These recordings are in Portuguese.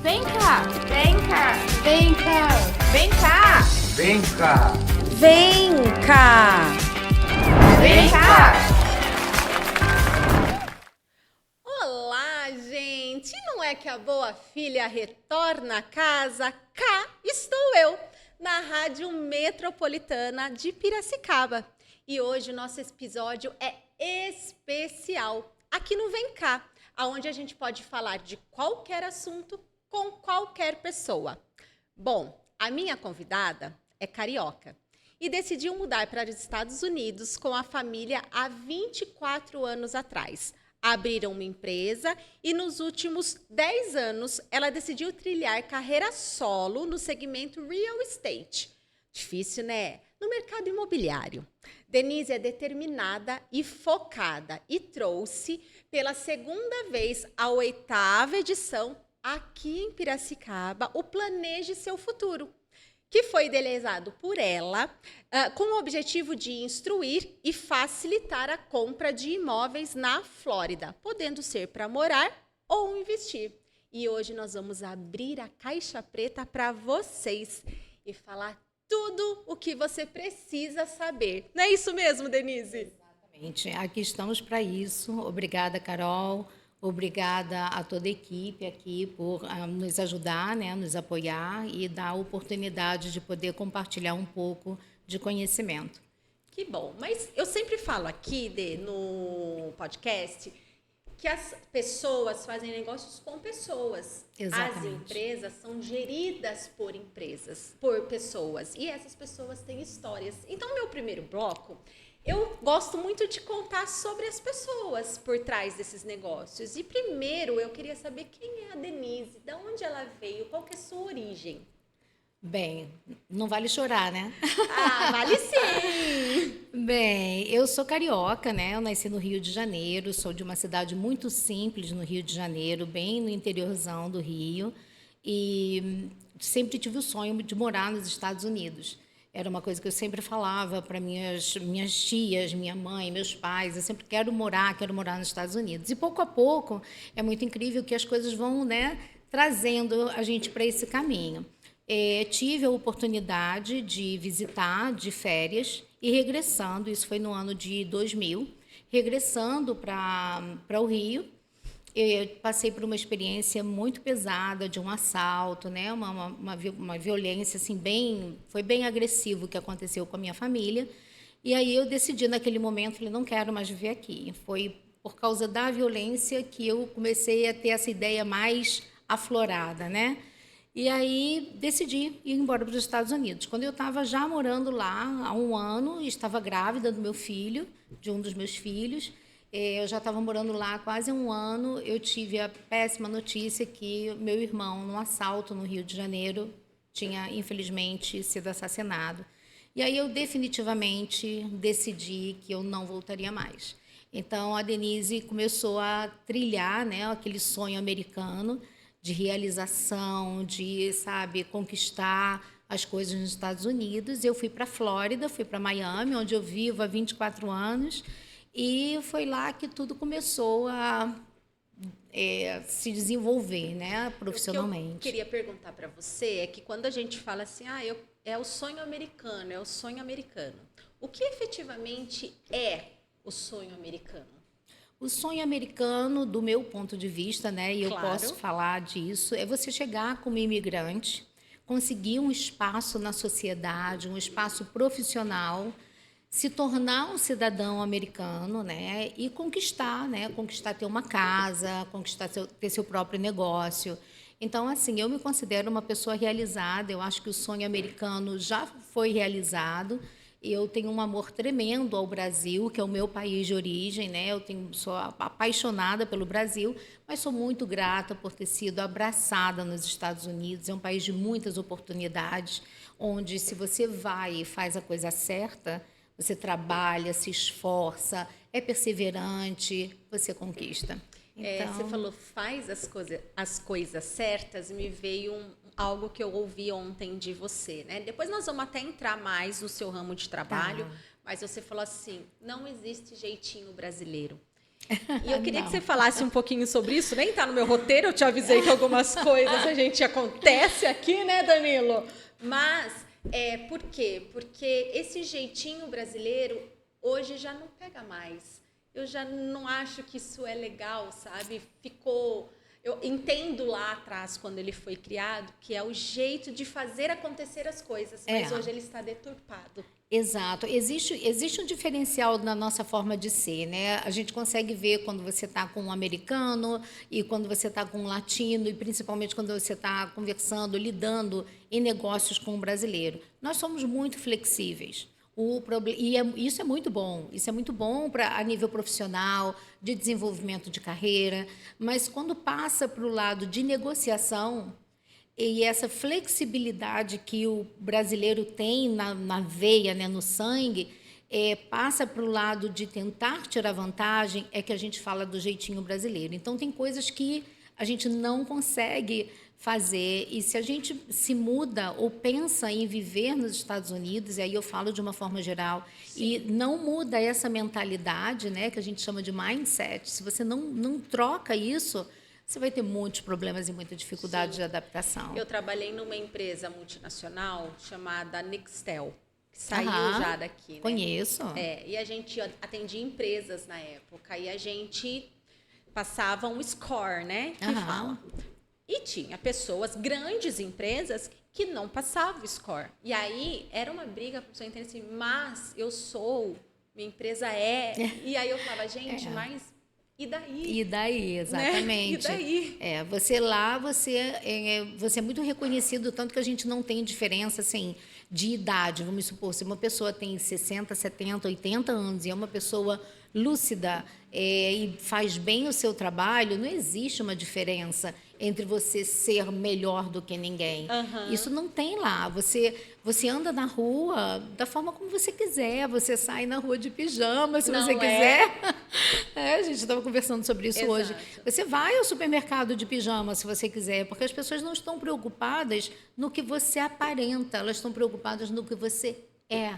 Vem cá! Vem cá! Vem cá! Vem cá! Vem cá! Vem cá! Vem cá! Olá, gente! Não é que a boa filha retorna a casa? Cá estou eu, na Rádio Metropolitana de Piracicaba. E hoje o nosso episódio é especial, aqui no Vem Cá, onde a gente pode falar de qualquer assunto com qualquer pessoa. Bom, a minha convidada é carioca e decidiu mudar para os Estados Unidos com a família há 24 anos atrás. Abriram uma empresa e nos últimos 10 anos ela decidiu trilhar carreira solo no segmento real estate. Difícil, né? No mercado imobiliário. Denise é determinada e focada e trouxe pela segunda vez a 8ª edição aqui em Piracicaba o Planeje Seu Futuro, que foi idealizado por ela com o objetivo de instruir e facilitar a compra de imóveis na Flórida, podendo ser para morar ou investir. E hoje nós vamos abrir a caixa preta para vocês e falar tudo o que você precisa saber. Não é isso mesmo, Denise? Exatamente. Aqui estamos para isso. Obrigada, Carol. Obrigada a toda a equipe aqui por nos ajudar, né, nos apoiar e dar a oportunidade de poder compartilhar um pouco de conhecimento. Que bom. Mas eu sempre falo aqui no podcast que as pessoas fazem negócios com pessoas. Exatamente. As empresas são geridas por empresas, por pessoas. E essas pessoas têm histórias. Então, meu primeiro bloco, eu gosto muito de contar sobre as pessoas por trás desses negócios. E primeiro, eu queria saber quem é a Denise, de onde ela veio, qual que é a sua origem. Bem, não vale chorar, né? Ah, vale sim! Bem, eu sou carioca, né? Eu nasci no Rio de Janeiro, sou de uma cidade muito simples no Rio de Janeiro, bem no interiorzão do Rio, e sempre tive o sonho de morar nos Estados Unidos. Era uma coisa que eu sempre falava para minhas tias, minha mãe, meus pais. Eu sempre quero morar nos Estados Unidos. E pouco a pouco é muito incrível que as coisas vão, né, trazendo a gente para esse caminho. Tive a oportunidade de visitar de férias e regressando, isso foi no ano de 2000, regressando para o Rio. Eu passei por uma experiência muito pesada de um assalto, né? uma violência assim, foi bem agressivo o que aconteceu com a minha família. E aí eu decidi naquele momento, falei, não quero mais viver aqui. Foi por causa da violência que eu comecei a ter essa ideia mais aflorada, né? E aí decidi ir embora para os Estados Unidos. Quando eu estava já morando lá há um ano, estava grávida do meu filho, de um dos meus filhos. Eu já estava morando lá há quase um ano. Eu tive a péssima notícia que meu irmão, num assalto no Rio de Janeiro, tinha, infelizmente, sido assassinado. E aí eu definitivamente decidi que eu não voltaria mais. Então, a Denise começou a trilhar, né, aquele sonho americano de realização, de, sabe, conquistar as coisas nos Estados Unidos. Eu fui para a Flórida, fui para Miami, onde eu vivo há 24 anos. E foi lá que tudo começou a se desenvolver, né, profissionalmente. O que eu queria perguntar para você é que quando a gente fala assim, é o sonho americano, é o sonho americano. O que efetivamente é o sonho americano? O sonho americano, do meu ponto de vista, né, e eu Claro. posso falar disso, é você chegar como imigrante, conseguir um espaço na sociedade, um espaço profissional, se tornar um cidadão americano, né, e conquistar, né, ter uma casa, ter seu próprio negócio. Então, assim, eu me considero uma pessoa realizada. Eu acho que o sonho americano já foi realizado. Eu tenho um amor tremendo ao Brasil, que é o meu país de origem, né? Sou apaixonada pelo Brasil, mas sou muito grata por ter sido abraçada nos Estados Unidos. É um país de muitas oportunidades, onde se você vai e faz a coisa certa, você trabalha, se esforça, é perseverante, você conquista. Então, Você falou, faz as coisas certas, me veio algo que eu ouvi ontem de você, né? Depois nós vamos até entrar mais no seu ramo de trabalho, mas você falou assim, não existe jeitinho brasileiro. E eu queria Não. que você falasse um pouquinho sobre isso. Nem tá no meu roteiro, eu te avisei que algumas coisas a gente acontece aqui, né, Danilo? Mas, por quê? Porque esse jeitinho brasileiro hoje já não pega mais. Eu já não acho que isso é legal, sabe? Eu entendo lá atrás, quando ele foi criado, que é o jeito de fazer acontecer as coisas, mas hoje ele está deturpado. Exato. Existe um diferencial na nossa forma de ser, né? A gente consegue ver quando você está com um americano e quando você está com um latino e principalmente quando você está conversando, lidando em negócios com um brasileiro. Nós somos muito flexíveis. Isso é muito bom. Isso é muito bom a nível profissional, de desenvolvimento de carreira. Mas quando passa para o lado de negociação, e essa flexibilidade que o brasileiro tem na veia, né, no sangue, passa para o lado de tentar tirar vantagem, é que a gente fala do jeitinho brasileiro. Então, tem coisas que a gente não consegue fazer, e se a gente se muda ou pensa em viver nos Estados Unidos, e aí eu falo de uma forma geral, e não muda essa mentalidade, né, que a gente chama de mindset, se você não troca isso, você vai ter muitos problemas e muita dificuldade de adaptação. Eu trabalhei numa empresa multinacional chamada Nextel, que saiu já daqui, né? Conheço. E a gente atendia empresas na época, e a gente passava um score, né? Que fala. E tinha pessoas, grandes empresas, que não passavam o score. E aí era uma briga para a pessoa entender assim, mas eu sou, minha empresa é. E aí eu falava, gente, mas e daí? E daí, exatamente. Né? E daí? Você é muito reconhecido, tanto que a gente não tem diferença assim, de idade. Vamos supor, se uma pessoa tem 60, 70, 80 anos e é uma pessoa lúcida e faz bem o seu trabalho, não existe uma diferença entre você ser melhor do que ninguém. Isso não tem lá. Você anda na rua da forma como você quiser. Você sai na rua de pijama, se você quiser. A gente estava conversando sobre isso hoje. Você vai ao supermercado de pijama, se você quiser, porque as pessoas não estão preocupadas no que você aparenta, elas estão preocupadas no que você é.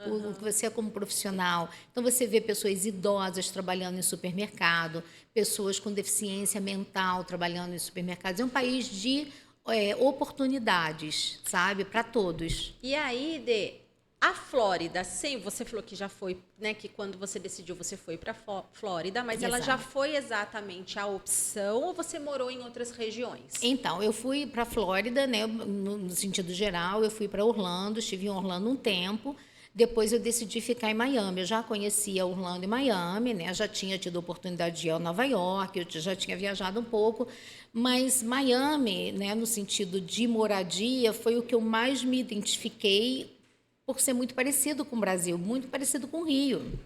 O que você é como profissional. Então, você vê pessoas idosas trabalhando em supermercado, pessoas com deficiência mental trabalhando em supermercados. É um país de oportunidades, sabe? Para todos. E aí, a Flórida, você falou que já foi, né? Que quando você decidiu, você foi para Flórida, mas ela já foi exatamente a opção ou você morou em outras regiões? Então, eu fui para a Flórida, né? No sentido geral, eu fui para Orlando, estive em Orlando um tempo. Depois eu decidi ficar em Miami. Eu já conhecia Orlando e Miami, né? Já tinha tido a oportunidade de ir a Nova York, eu já tinha viajado um pouco, mas Miami, né, no sentido de moradia, foi o que eu mais me identifiquei por ser muito parecido com o Brasil, muito parecido com o Rio.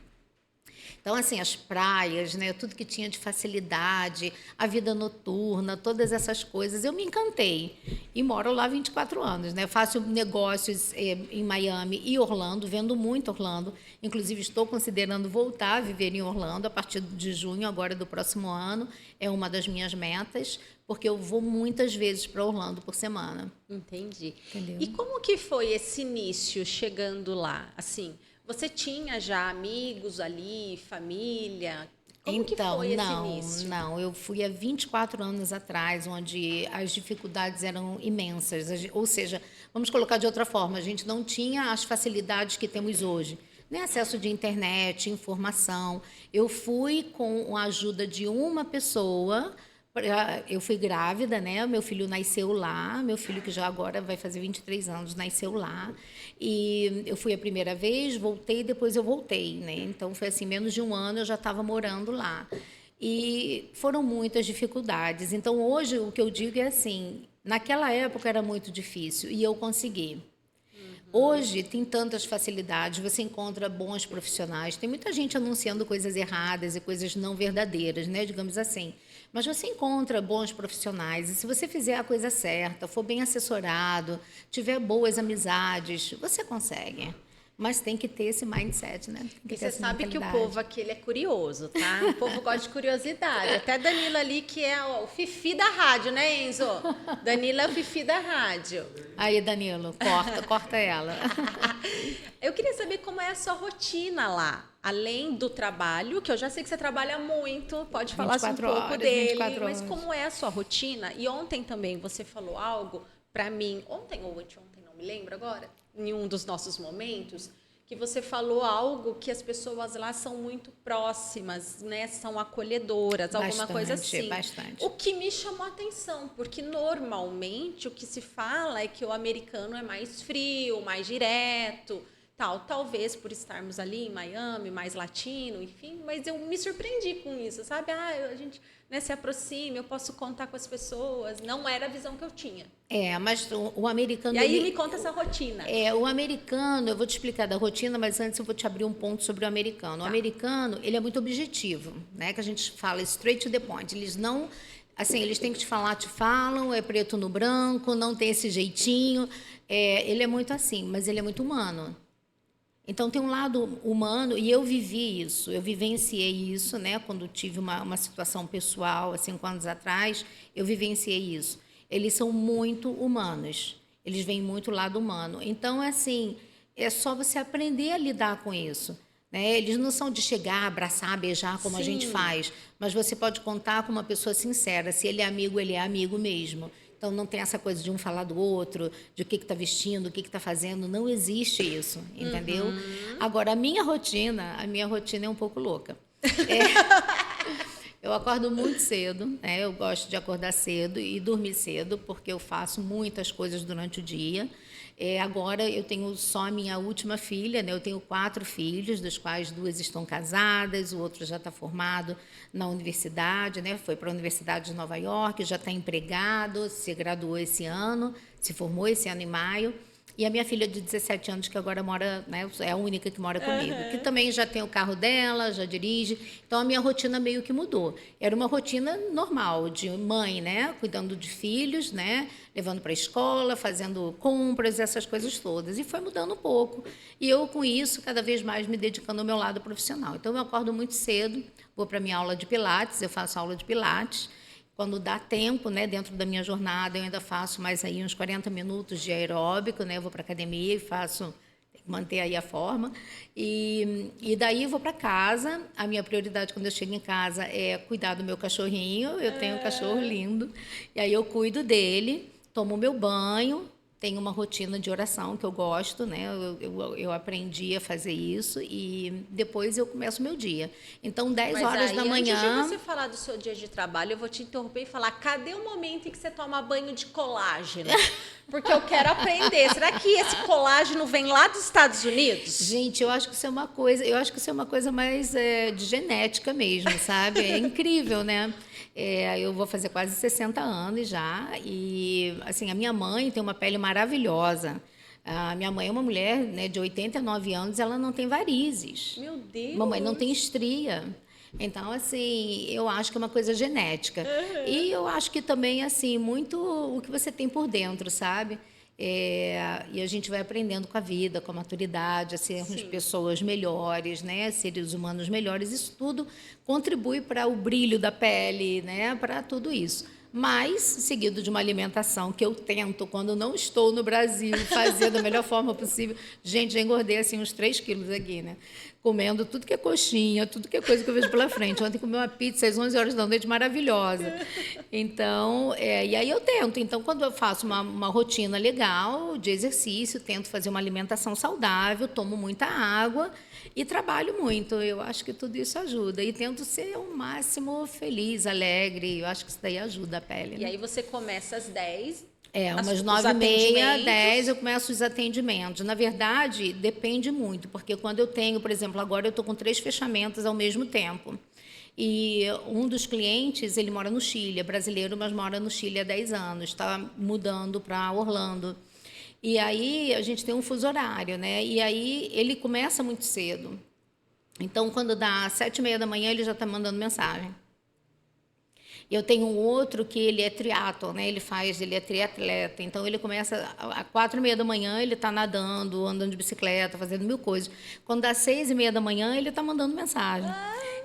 Então, assim, as praias, né, tudo que tinha de facilidade, a vida noturna, todas essas coisas, eu me encantei. E moro lá há 24 anos, né? Faço negócios em Miami e Orlando, vendo muito Orlando. Inclusive, estou considerando voltar a viver em Orlando a partir de junho, agora do próximo ano. É uma das minhas metas, porque eu vou muitas vezes para Orlando por semana. Entendi. Entendeu? E como que foi esse início chegando lá? Assim, você tinha já amigos ali, família? Como que foi esse início? Não, eu fui há 24 anos atrás, onde as dificuldades eram imensas. Ou seja, vamos colocar de outra forma, a gente não tinha as facilidades que temos hoje. Nem acesso de internet, informação. Eu fui com a ajuda de uma pessoa. Eu fui grávida, né? Meu filho nasceu lá, meu filho que já agora vai fazer 23 anos, nasceu lá. E eu fui a primeira vez, voltei, depois eu voltei, né? Então, foi assim, menos de um ano eu já estava morando lá. E foram muitas dificuldades. Então, hoje, o que eu digo é assim, naquela época era muito difícil e eu consegui. Hoje tem tantas facilidades, você encontra bons profissionais, tem muita gente anunciando coisas erradas e coisas não verdadeiras, né, digamos assim. Mas você encontra bons profissionais e se você fizer a coisa certa, for bem assessorado, tiver boas amizades, você consegue. Mas tem que ter esse mindset, né? Tem que E ter você essa sabe que o mentalidade. povo aqui ele é curioso, tá? O povo gosta de curiosidade. Até a Danila ali, que é o fifi da rádio, né, Enzo? Danila é o fifi da rádio. Aí, Danilo, corta ela. Eu queria saber como é a sua rotina lá. Além do trabalho, que eu já sei que você trabalha muito, pode falar um 24 pouco horas, dele, 24 mas horas. como é a sua rotina? E ontem também você falou algo para mim, ontem ou anteontem, não me lembro agora, em um dos nossos momentos, que você falou algo que as pessoas lá são muito próximas, né? São acolhedoras, alguma coisa assim. Bastante. O que me chamou a atenção, porque normalmente o que se fala é que o americano é mais frio, mais direto, tal. Talvez por estarmos ali em Miami, mais latino, enfim, mas eu me surpreendi com isso, sabe? A gente, né, se aproxima, eu posso contar com as pessoas. Não era a visão que eu tinha. Mas o americano... E aí ele- me conta essa rotina. o americano, eu vou te explicar da rotina, mas antes eu vou te abrir um ponto sobre o americano. O americano, ele é muito objetivo, né? Que a gente fala straight to the point. Eles não... Assim, eles têm que te falar, te falam, é preto no branco, não tem esse jeitinho. Ele é muito assim, mas ele é muito humano. Então, tem um lado humano, e eu vivi isso, eu vivenciei isso, né? Quando tive uma situação pessoal, há 5 anos atrás, eu vivenciei isso. Eles são muito humanos, eles veem muito o lado humano. Então, assim, é só você aprender a lidar com isso, né? Eles não são de chegar, abraçar, beijar, como a gente Sim. faz, mas você pode contar com uma pessoa sincera. Se ele é amigo mesmo. Então, não tem essa coisa de um falar do outro, de o que está vestindo, o que está fazendo. Não existe isso, entendeu? Agora, a minha rotina é um pouco louca. Eu acordo muito cedo, né? Eu gosto de acordar cedo e dormir cedo, porque eu faço muitas coisas durante o dia. Agora, eu tenho só a minha última filha, né? Eu tenho 4 filhos, dos quais 2 estão casadas, o outro já está formado na universidade, né? Foi para a Universidade de Nova York, já está empregado, se graduou esse ano, se formou esse ano em maio. E a minha filha de 17 anos, que agora mora, né, é a única que mora comigo, que também já tem o carro dela, já dirige. Então, a minha rotina meio que mudou. Era uma rotina normal, de mãe, né, cuidando de filhos, né, levando para a escola, fazendo compras, essas coisas todas. E foi mudando um pouco. E eu, com isso, cada vez mais me dedicando ao meu lado profissional. Então, eu acordo muito cedo, vou para a minha aula de Pilates, eu faço aula de Pilates. Quando dá tempo, né, dentro da minha jornada, eu ainda faço mais aí uns 40 minutos de aeróbico, né? Eu vou para a academia e faço, manter aí a forma. E daí eu vou para casa. A minha prioridade quando eu chego em casa é cuidar do meu cachorrinho. Eu tenho um cachorro lindo. E aí eu cuido dele, tomo meu banho. Tenho uma rotina de oração que eu gosto, né? Eu aprendi a fazer isso e depois eu começo o meu dia. Então, 10 horas da manhã... Antes de você falar do seu dia de trabalho, eu vou te interromper e falar, cadê o momento em que você toma banho de colágeno? Porque eu quero aprender. Será que esse colágeno vem lá dos Estados Unidos? Gente, eu acho que isso é uma coisa mais de genética mesmo, sabe? É incrível, né? Eu vou fazer quase 60 anos já e, assim, a minha mãe tem uma pele maravilhosa. A minha mãe é uma mulher, né, de 89 anos, ela não tem varizes. Meu Deus! Mamãe não tem estria. Então, assim, eu acho que é uma coisa genética. E eu acho que também, assim, muito o que você tem por dentro, sabe? E a gente vai aprendendo com a vida, com a maturidade, a sermos pessoas melhores, né? Seres humanos melhores. Isso tudo contribui para o brilho da pele, né? Para tudo isso. Mas, seguido de uma alimentação que eu tento, quando não estou no Brasil, fazer da melhor forma possível. Gente, já engordei assim uns 3 quilos aqui, né? Comendo tudo que é coxinha, tudo que é coisa que eu vejo pela frente. Ontem comi uma pizza às 11 horas da noite, maravilhosa. Então, e aí eu tento. Então, quando eu faço uma rotina legal de exercício, tento fazer uma alimentação saudável, tomo muita água e trabalho muito. Eu acho que tudo isso ajuda. E tento ser o máximo feliz, alegre. Eu acho que isso daí ajuda a pele. E Né? aí você começa às 10. Umas os 9h30, atendimentos. 10 eu começo os atendimentos. Na verdade, depende muito, porque quando eu tenho, por exemplo, agora eu estou com 3 fechamentos ao mesmo tempo. E um dos clientes, ele mora no Chile, é brasileiro, mas mora no Chile há 10 anos, está mudando para Orlando. E aí a gente tem um fuso horário, né? E aí ele começa muito cedo. Então, quando dá 7h30 da manhã, ele já está mandando mensagem. Eu tenho um outro que ele é triatlon, né? Ele é triatleta. Então, ele começa às 4h30 da manhã, ele está nadando, andando de bicicleta, fazendo mil coisas. Quando dá 6h30 da manhã, ele está mandando mensagem.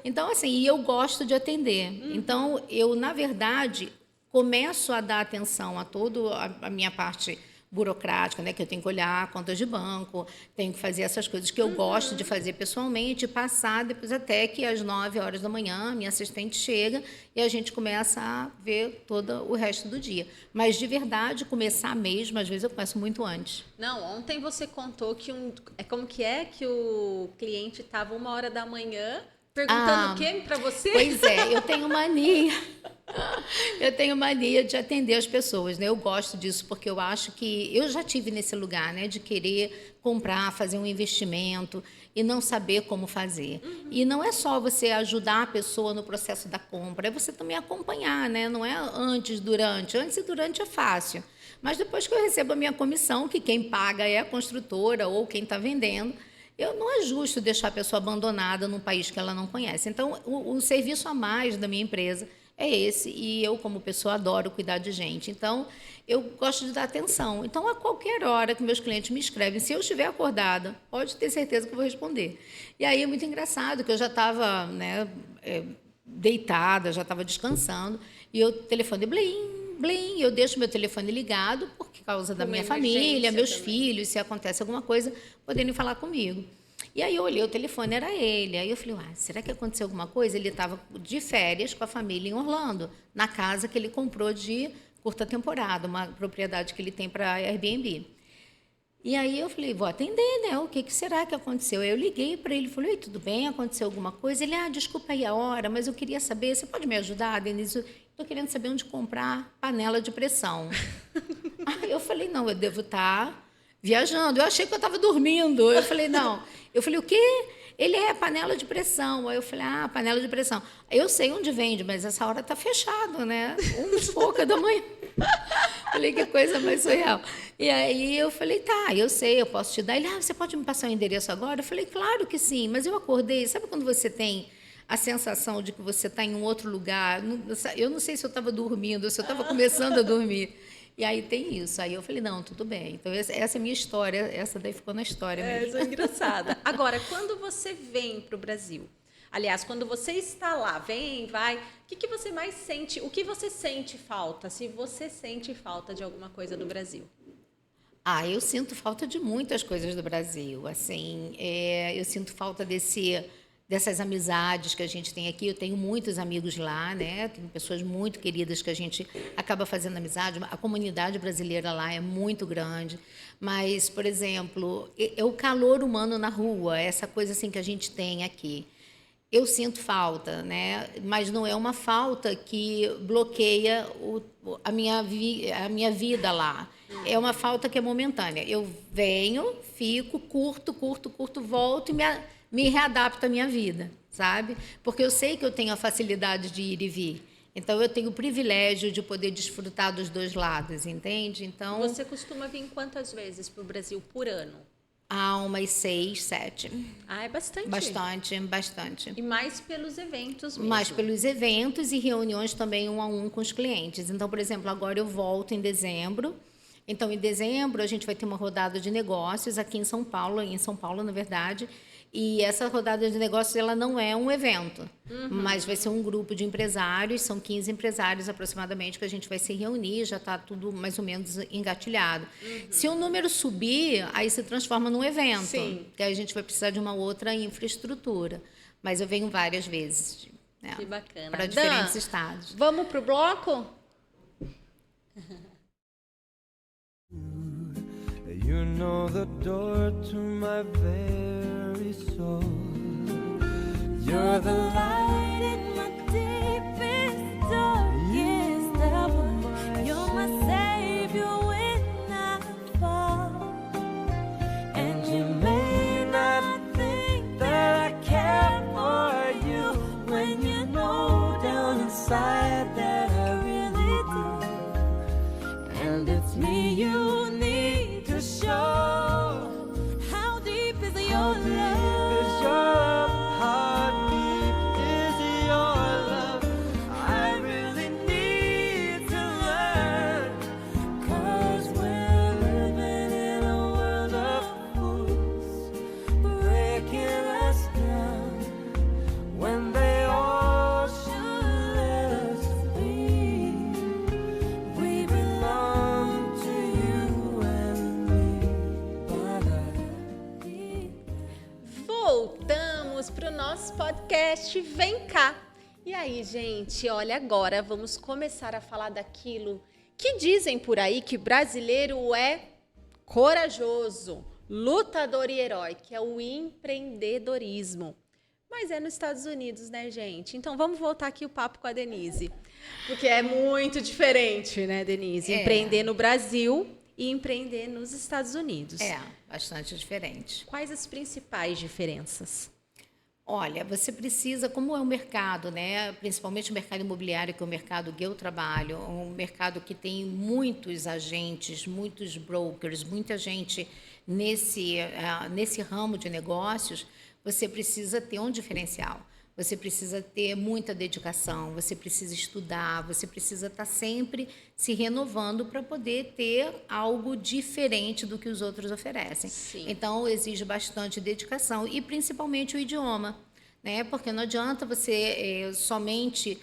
Então, assim, e eu gosto de atender. Então, eu, na verdade, começo a dar atenção a toda a minha parte burocrática, né, que eu tenho que olhar contas de banco, tenho que fazer essas coisas que eu gosto de fazer pessoalmente, passar depois até que às 9h da manhã minha assistente chega e a gente começa a ver todo o resto do dia. Mas de verdade, começar mesmo, às vezes eu começo muito antes. Não, ontem você contou que como que é que o cliente estava 1h da manhã perguntando o quê para você? Pois é, eu tenho mania. Eu tenho mania de atender as pessoas, né? Eu gosto disso porque eu acho que eu já tive nesse lugar, né, de querer comprar, fazer um investimento e não saber como fazer. E não é só você ajudar a pessoa no processo da compra, é você também acompanhar, né? Não é antes, durante. Antes e durante é fácil. Mas depois que eu recebo a minha comissão, que quem paga é a construtora ou quem está vendendo, não é justo deixar a pessoa abandonada num país que ela não conhece. Então, o serviço a mais da minha empresa é esse, e eu, como pessoa, adoro cuidar de gente. Então, eu gosto de dar atenção. Então, a qualquer hora que meus clientes me escrevem, se eu estiver acordada, pode ter certeza que eu vou responder. E aí é muito engraçado, que eu já estava, né, deitada, já estava descansando, e o telefone blim, blim, eu deixo meu telefone ligado por causa da minha família, meus filhos, se acontece alguma coisa, poderem falar comigo. E aí eu olhei o telefone, era ele. Aí eu falei, será que aconteceu alguma coisa? Ele estava de férias com a família em Orlando, na casa que ele comprou de curta temporada, uma propriedade que ele tem para Airbnb. E aí eu falei, vou atender, né? O que será que aconteceu? Aí eu liguei para ele, falei, tudo bem, aconteceu alguma coisa? Ele, desculpa aí a hora, mas eu queria saber, você pode me ajudar, Denise? Estou querendo saber onde comprar panela de pressão. Aí eu falei, não, eu devo estar viajando. Eu achei que eu estava dormindo. Eu falei, não. Eu falei, o quê? Ele é panela de pressão. Aí eu falei, panela de pressão. Eu sei onde vende, mas essa hora está fechado, né? 1h da manhã. Falei, que coisa mais surreal. E aí eu falei, tá, eu sei, eu posso te dar. Ele, você pode me passar o endereço agora? Eu falei, claro que sim, mas eu acordei. Sabe quando você tem a sensação de que você está em um outro lugar? Eu não sei se eu estava dormindo ou se eu estava começando a dormir. E aí tem isso. Aí eu falei, não, tudo bem. Então, essa é a minha história. Essa daí ficou na história mesmo. Essa é engraçada. Agora, quando você vem para o Brasil, aliás, quando você está lá, vem, vai, o que você mais sente? O que você sente falta? Se você sente falta de alguma coisa do Brasil? Eu sinto falta de muitas coisas do Brasil. Assim, eu sinto falta dessas amizades que a gente tem aqui. Eu tenho muitos amigos lá, né? Tenho pessoas muito queridas que a gente acaba fazendo amizade. A comunidade brasileira lá é muito grande. Mas, por exemplo, é o calor humano na rua, essa coisa assim que a gente tem aqui. Eu sinto falta, né? Mas não é uma falta que bloqueia a minha vida lá. É uma falta que é momentânea. Eu venho, fico, curto, volto e me readapto à minha vida, sabe? Porque eu sei que eu tenho a facilidade de ir e vir. Então, eu tenho o privilégio de poder desfrutar dos dois lados, entende? Então, você costuma vir quantas vezes para o Brasil por ano? Umas 6, 7. É bastante. Bastante. E mais pelos eventos mesmo? Mais pelos eventos e reuniões também 1 a 1 com os clientes. Então, por exemplo, agora eu volto em dezembro. Então, em dezembro, a gente vai ter uma rodada de negócios aqui em São Paulo, na verdade. E essa rodada de negócios, ela não é um evento, mas vai ser um grupo de empresários, são 15 empresários aproximadamente, que a gente vai se reunir, já está tudo mais ou menos engatilhado. Se o número subir, aí se transforma num evento, Sim. que aí a gente vai precisar de uma outra infraestrutura. Mas eu venho várias vezes, né, que bacana. para diferentes estados. Vamos para o bloco? You know the door to my very soul. You're the light in my deepest, darkest hour. You're my savior when I fall. And you may not think that I care for you when you know down inside that I really do. And it's me you need to show. How deep is your love? How deep voltamos para o nosso podcast Vem Cá. E aí, gente, olha, agora vamos começar a falar daquilo que dizem por aí que brasileiro é corajoso, lutador e herói, que é o empreendedorismo. Mas é nos Estados Unidos, né, gente? Então vamos voltar aqui o papo com a Denise, porque é muito diferente, né, Denise? Empreender no Brasil e empreender nos Estados Unidos. É, bastante diferente. Quais as principais diferenças? Olha, você precisa, como é um mercado, né? Principalmente o mercado imobiliário, que é o mercado que eu trabalho, um mercado que tem muitos agentes, muitos brokers, muita gente nesse ramo de negócios, você precisa ter um diferencial. Você precisa ter muita dedicação, você precisa estudar, você precisa estar sempre se renovando para poder ter algo diferente do que os outros oferecem. Sim. Então, exige bastante dedicação e principalmente o idioma, né? Porque não adianta você somente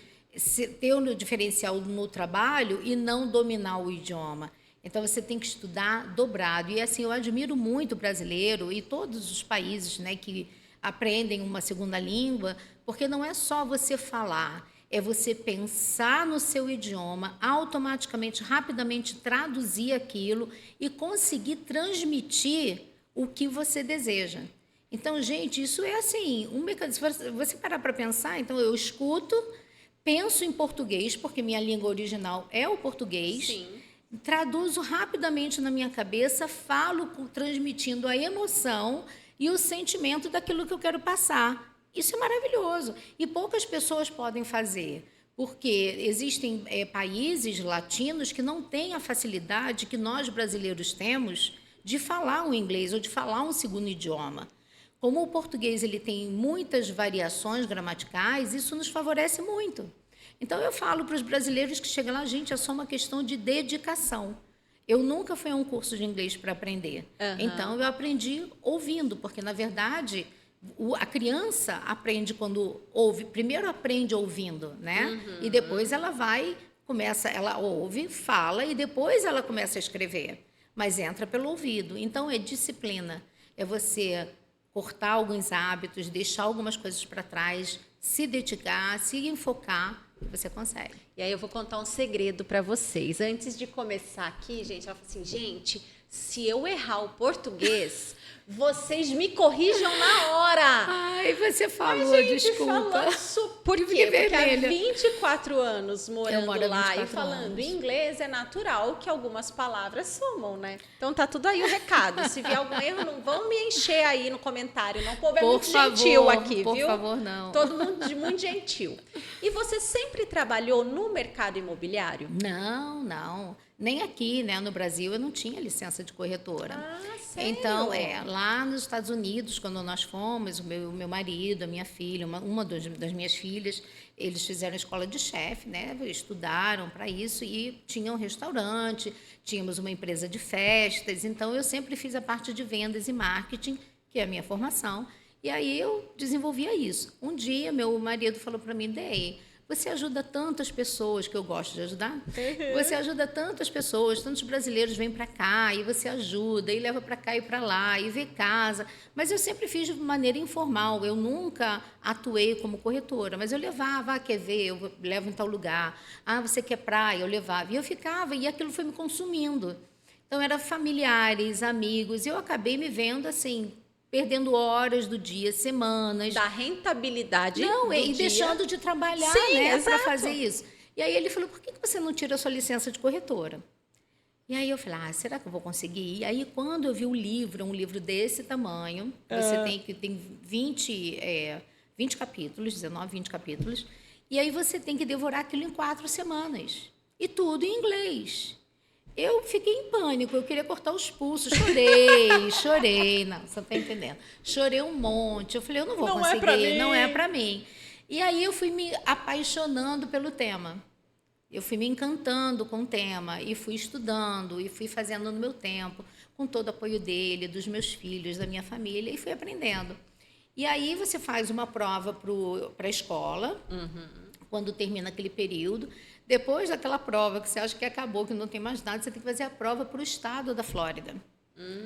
ter o diferencial no trabalho e não dominar o idioma. Então, você tem que estudar dobrado. E assim, eu admiro muito o brasileiro e todos os países, né, que aprendem uma segunda língua, porque não é só você falar, é você pensar no seu idioma, automaticamente, rapidamente traduzir aquilo e conseguir transmitir o que você deseja. Então, gente, isso é assim, um mecanismo. Se você parar para pensar, então eu escuto, penso em português, porque minha língua original é o português. Sim. Traduzo rapidamente na minha cabeça, falo transmitindo a emoção e o sentimento daquilo que eu quero passar. Isso é maravilhoso. E poucas pessoas podem fazer, porque existem países latinos que não têm a facilidade que nós brasileiros temos de falar o inglês ou de falar um segundo idioma. Como o português ele tem muitas variações gramaticais, isso nos favorece muito. Então, eu falo para os brasileiros que chegam lá, gente, é só uma questão de dedicação. Eu nunca fui a um curso de inglês para aprender. Uhum. Então, eu aprendi ouvindo, porque, na verdade, a criança aprende quando ouve. Primeiro aprende ouvindo, né? Uhum. E depois ela ela ouve, fala, e depois ela começa a escrever. Mas entra pelo ouvido. Então, é disciplina. É você cortar alguns hábitos, deixar algumas coisas para trás, se dedicar, se enfocar, e você consegue. E aí eu vou contar um segredo para vocês. Antes de começar aqui, gente, ela falou assim, gente, se eu errar o português, vocês me corrijam na hora. Ai, você falou, Mas, gente, desculpa. Por quê? Porque há vermelha. 24 anos morando moro há lá 24 e falando anos. inglês, é natural que algumas palavras sumam, né? Então tá tudo aí o recado. Se vier algum erro, não vão me encher aí no comentário, não. O povo é Por muito favor, gentil aqui, por viu? favor, não. Todo mundo muito gentil. E você sempre trabalhou no mercado imobiliário? Não. Nem aqui, né? No Brasil, eu não tinha licença de corretora. Ah, sério? Então, lá nos Estados Unidos, quando nós fomos, o meu marido, a minha filha, uma das minhas filhas, eles fizeram escola de chefe, né? Estudaram para isso e tinham um restaurante, tínhamos uma empresa de festas. Então, eu sempre fiz a parte de vendas e marketing, que é a minha formação. E aí, eu desenvolvia isso. Um dia, meu marido falou para mim, Dey, você ajuda tantas pessoas, que eu gosto de ajudar, você ajuda tantas pessoas, tantos brasileiros vêm para cá, e você ajuda, e leva para cá e para lá, e vê casa. Mas eu sempre fiz de maneira informal, eu nunca atuei como corretora, mas eu levava, quer ver, eu levo em tal lugar. Ah, você quer praia? Eu levava. E eu ficava, e aquilo foi me consumindo. Então, eram familiares, amigos, e eu acabei me vendo assim, perdendo horas do dia, semanas. Da rentabilidade Não, do e dia. deixando de trabalhar, Sim, né, para exato. fazer isso. E aí ele falou, por que você não tira a sua licença de corretora? E aí eu falei, será que eu vou conseguir? E aí quando eu vi um livro desse tamanho, você tem 20 capítulos, 19, 20 capítulos, e aí você tem que devorar aquilo em 4 semanas. E tudo em inglês. Eu fiquei em pânico, eu queria cortar os pulsos, chorei, não, você não está entendendo. Chorei um monte, eu falei, eu não vou Não é conseguir, pra mim. não é para mim. E aí eu fui me apaixonando pelo tema. Eu fui me encantando com o tema e fui estudando e fui fazendo no meu tempo, com todo o apoio dele, dos meus filhos, da minha família, e fui aprendendo. E aí você faz uma prova para a escola, quando termina aquele período. Depois daquela prova que você acha que acabou, que não tem mais nada, você tem que fazer a prova para o estado da Flórida,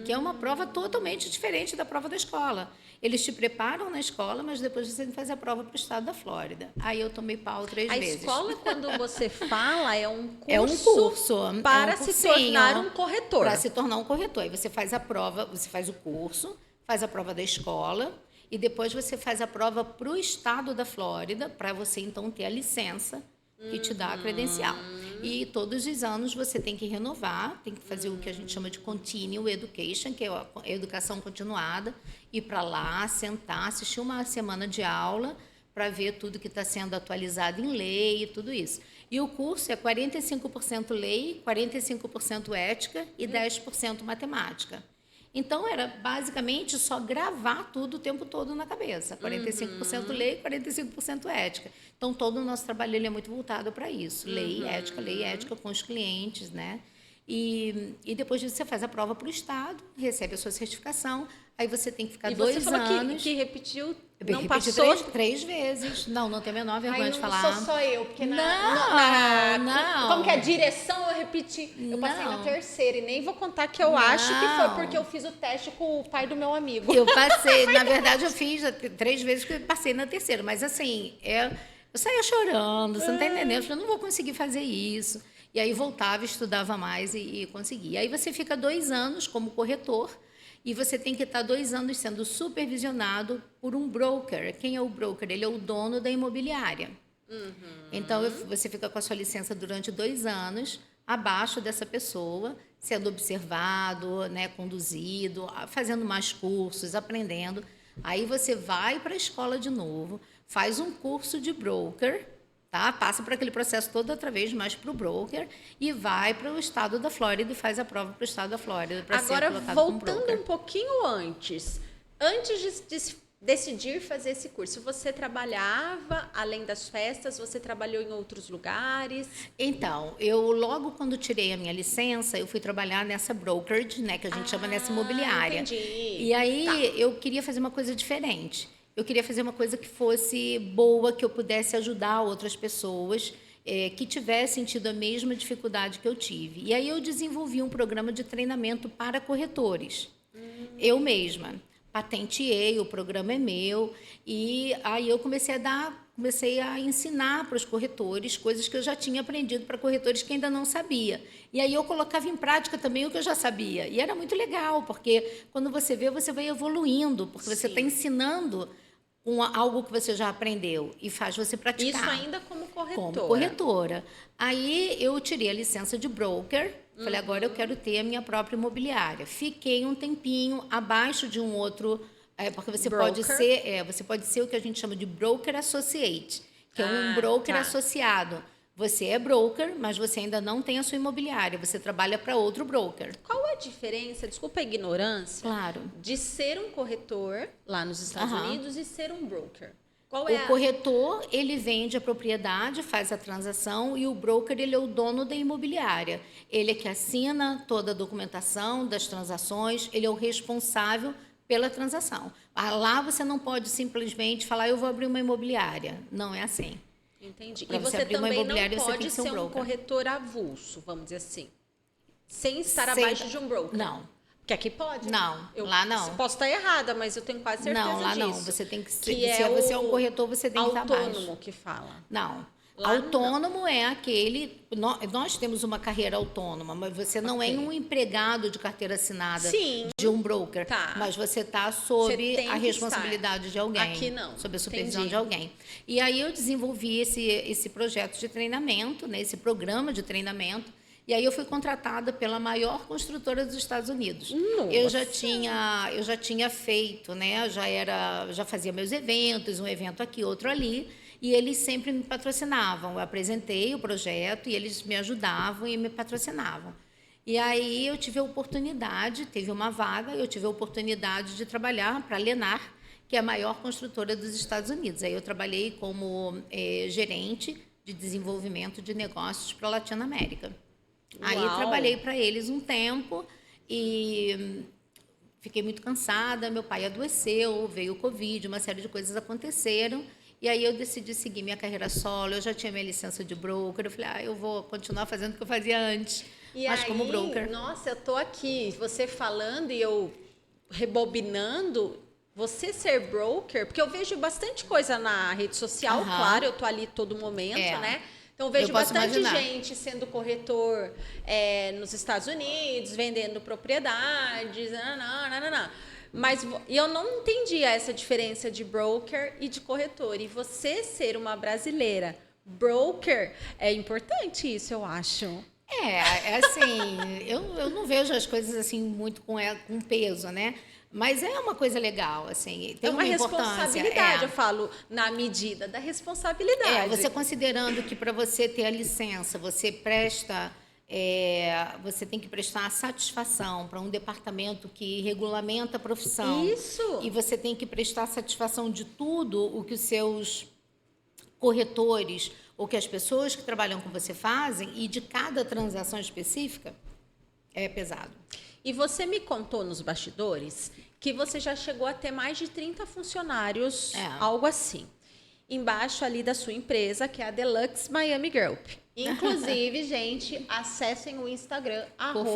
que é uma prova totalmente diferente da prova da escola. Eles te preparam na escola, mas depois você tem que fazer a prova para o estado da Flórida. Aí eu tomei pau 3 A vezes. escola, quando você fala, é um curso, É um curso. para é um se cursinho, tornar um corretor. Para se tornar um corretor. Aí você faz a prova, você faz o curso, faz a prova da escola e depois você faz a prova para o estado da Flórida, para você então ter a licença que te dá a credencial. E todos os anos você tem que renovar, tem que fazer o que a gente chama de Continuing Education, que é a educação continuada, ir para lá, sentar, assistir uma semana de aula para ver tudo que está sendo atualizado em lei e tudo isso. E o curso é 45% lei, 45% ética e 10% matemática. Então, era basicamente só gravar tudo o tempo todo na cabeça. 45% lei, 45% ética. Então, todo o nosso trabalho ele é muito voltado para isso. Lei e ética com os clientes, né? E depois disso, você faz a prova para o Estado, recebe a sua certificação, aí você tem que ficar E 2 você falou anos. que repetiu, Eu não repeti passou. 3 vezes. Não tem a menor vergonha Ai, de não falar. sou só eu, porque Não. Como que é? Direção eu repeti. Eu passei na Não. terceira e nem vou contar que eu acho que foi porque eu fiz o teste com o pai do meu amigo. Eu passei, na verdade, eu fiz 3 vezes que eu passei na terceira, mas assim, eu saía chorando, você não está entendendo? Eu falei, não vou conseguir fazer isso. E aí voltava, estudava mais e conseguia. Aí você fica 2 anos como corretor e você tem que estar 2 anos sendo supervisionado por um broker. Quem é o broker? Ele é o dono da imobiliária. Então, você fica com a sua licença durante 2 anos, abaixo dessa pessoa, sendo observado, né, conduzido, fazendo mais cursos, aprendendo. Aí você vai para a escola de novo, faz um curso de broker, tá? Passa por aquele processo todo outra vez, mais para o broker, e vai para o estado da Flórida e faz a prova para o estado da Flórida para ser Agora, colocado como voltando broker. um pouquinho antes de decidir fazer esse curso, você trabalhava, além das festas, você trabalhou em outros lugares? Então, eu logo quando tirei a minha licença, eu fui trabalhar nessa brokerage, né, que a gente chama nessa imobiliária. Entendi. E aí Tá. eu queria fazer uma coisa diferente. Eu queria fazer uma coisa que fosse boa, que eu pudesse ajudar outras pessoas que tivessem tido a mesma dificuldade que eu tive. E aí eu desenvolvi um programa de treinamento para corretores. Eu mesma. Patenteei, o programa é meu, e aí eu comecei a ensinar para os corretores coisas que eu já tinha aprendido para corretores que ainda não sabia. E aí eu colocava em prática também o que eu já sabia. E era muito legal, porque quando você vê, você vai evoluindo, porque você está ensinando algo que você já aprendeu e faz você praticar. Isso ainda como corretora. Como corretora. Aí eu tirei a licença de broker, falei, agora eu quero ter a minha própria imobiliária. Fiquei um tempinho abaixo de um outro, porque você pode ser o que a gente chama de broker associate, que é um broker tá. associado. Você é broker, mas você ainda não tem a sua imobiliária, você trabalha para outro broker. Qual a diferença, desculpa a ignorância, Claro. de ser um corretor lá nos Estados Aham. Unidos e ser um broker? Qual O corretor, ele vende a propriedade, faz a transação, e o broker, ele é o dono da imobiliária. Ele é que assina toda a documentação das transações, ele é o responsável pela transação. Lá você não pode simplesmente falar, eu vou abrir uma imobiliária. Não é assim. Entendi. Pra E você você abrir uma também imobiliária, não você tem pode que ser um ser um broker. corretor avulso, vamos dizer assim. Sem estar Sem- abaixo de um broker. Não. Porque aqui pode. Não, Eu lá não. Posso estar errada, mas eu tenho quase certeza Não, lá disso. não. Você tem que ser. Que Se é você é o um corretor, você tem que estar abaixo. autônomo que fala. Não. Lá Autônomo é aquele. Nós temos uma carreira autônoma, mas você não é Ok. um empregado de carteira assinada Sim. de um broker. Tá. Mas você está Você sob tem a que responsabilidade estar. de alguém. Aqui não. Sob a supervisão Entendi. de alguém. E aí eu desenvolvi esse projeto de treinamento, né, esse programa de treinamento. E aí eu fui contratada pela maior construtora dos Estados Unidos. Nossa. Eu já tinha feito, né? Já fazia meus eventos, um evento aqui, outro ali, e eles sempre me patrocinavam. Eu apresentei o projeto e eles me ajudavam e me patrocinavam. E aí eu tive a oportunidade, teve uma vaga, eu tive a oportunidade de trabalhar para a Lennar, que é a maior construtora dos Estados Unidos. Aí eu trabalhei como gerente de desenvolvimento de negócios para a Latinoamérica. Aí eu Uau. trabalhei para eles um tempo e fiquei muito cansada. Meu pai adoeceu, veio o Covid, uma série de coisas aconteceram. E aí eu decidi seguir minha carreira solo. Eu já tinha minha licença de broker. Eu falei, eu vou continuar fazendo o que eu fazia antes, E mas aí, como broker. nossa, eu tô aqui, você falando e eu rebobinando. você ser broker, porque eu vejo bastante coisa na rede social, Aham. claro, eu tô ali todo momento, É. né? Então, eu vejo Eu posso bastante imaginar. gente sendo corretor nos Estados Unidos, vendendo propriedades, nananã. Mas eu não entendia essa diferença de broker e de corretor. E você ser uma brasileira broker, é importante isso, eu acho. É assim, eu não vejo as coisas assim muito com peso, né? Mas é uma coisa legal, assim, tem É uma importância. responsabilidade, eu falo, na medida da responsabilidade. Você considerando que para você ter a licença, você tem que prestar satisfação para um departamento que regulamenta a profissão. Isso. E você tem que prestar satisfação de tudo o que os seus corretores ou que as pessoas que trabalham com você fazem e de cada transação específica, é pesado. E você me contou nos bastidores que você já chegou a ter mais de 30 funcionários, algo assim. Embaixo ali da sua empresa, que é a Deluxe Miami Group. Inclusive, gente, acessem o Instagram, Por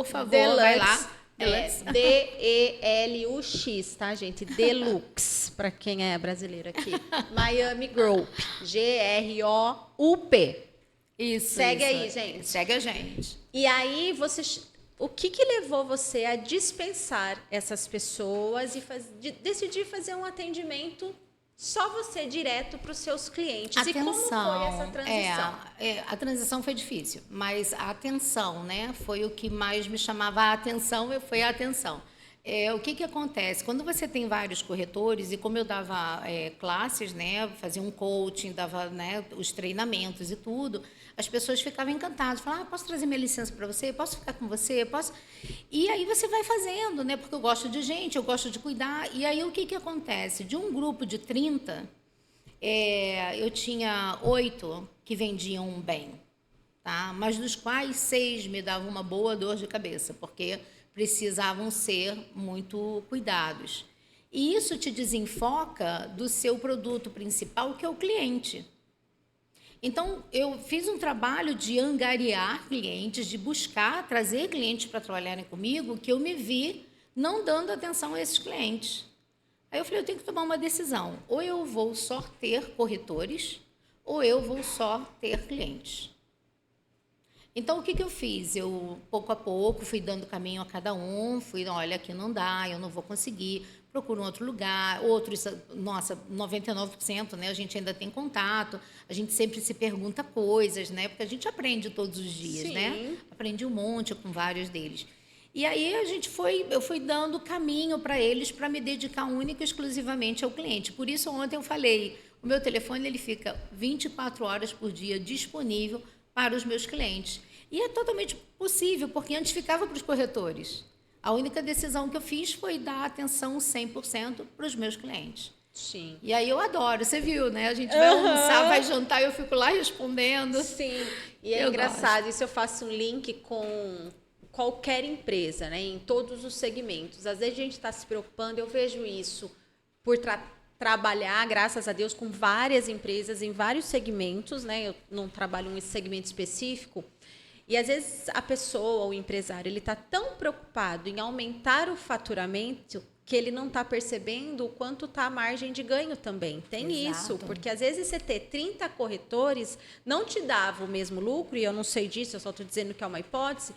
favor, Deluxe, vai lá. Deluxe. Delux, tá, gente? Deluxe, para quem é brasileiro aqui. Miami Group, GROUP. Isso. Segue aí, gente. Segue a gente. E aí, o que levou você a dispensar essas pessoas e decidir fazer um atendimento só você direto para os seus clientes? E como foi essa transição? A transição foi difícil, mas a atenção, né, foi o que mais me chamava a atenção, foi a atenção. O que acontece? Quando você tem vários corretores, e como eu dava classes, né, fazia um coaching, dava, né, os treinamentos e tudo, as pessoas ficavam encantadas, falavam, posso trazer minha licença para você? Posso ficar com você? Posso? E aí você vai fazendo, né, porque eu gosto de gente, eu gosto de cuidar. E aí o que acontece? De um grupo de 30, eu tinha 8 que vendiam bem, tá? Mas dos quais 6 me davam uma boa dor de cabeça, porque precisavam ser muito cuidados. E isso te desenfoca do seu produto principal, que é o cliente. Então, eu fiz um trabalho de angariar clientes, de buscar, trazer clientes para trabalharem comigo, que eu me vi não dando atenção a esses clientes. Aí eu falei, eu tenho que tomar uma decisão. Ou eu vou só ter corretores, ou eu vou só ter clientes. Então, o que eu fiz? Eu, pouco a pouco, fui dando caminho a cada um, olha, aqui não dá, eu não vou conseguir, procuro um outro lugar, outros, nossa, 99%, né, a gente ainda tem contato, a gente sempre se pergunta coisas, né, porque a gente aprende todos os dias, Sim. né? Aprendi um monte com vários deles. E aí eu fui dando caminho para eles para me dedicar única e exclusivamente ao cliente. Por isso, ontem eu falei, o meu telefone ele fica 24 horas por dia disponível para os meus clientes. E é totalmente possível, porque antes ficava para os corretores. A única decisão que eu fiz foi dar atenção 100% para os meus clientes. Sim. E aí eu adoro, você viu, né? A gente vai almoçar, vai jantar, eu fico lá respondendo. Sim, e é engraçado, isso eu faço um link com qualquer empresa, né? Em todos os segmentos. Às vezes a gente está se preocupando, eu vejo isso por trabalhar, graças a Deus, com várias empresas em vários segmentos, né? Eu não trabalho em um segmento específico. E às vezes a pessoa, o empresário, ele está tão preocupado em aumentar o faturamento que ele não está percebendo o quanto está a margem de ganho também. Tem Exato. isso, porque às vezes você ter 30 corretores não te dava o mesmo lucro, e eu não sei disso, eu só estou dizendo que é uma hipótese,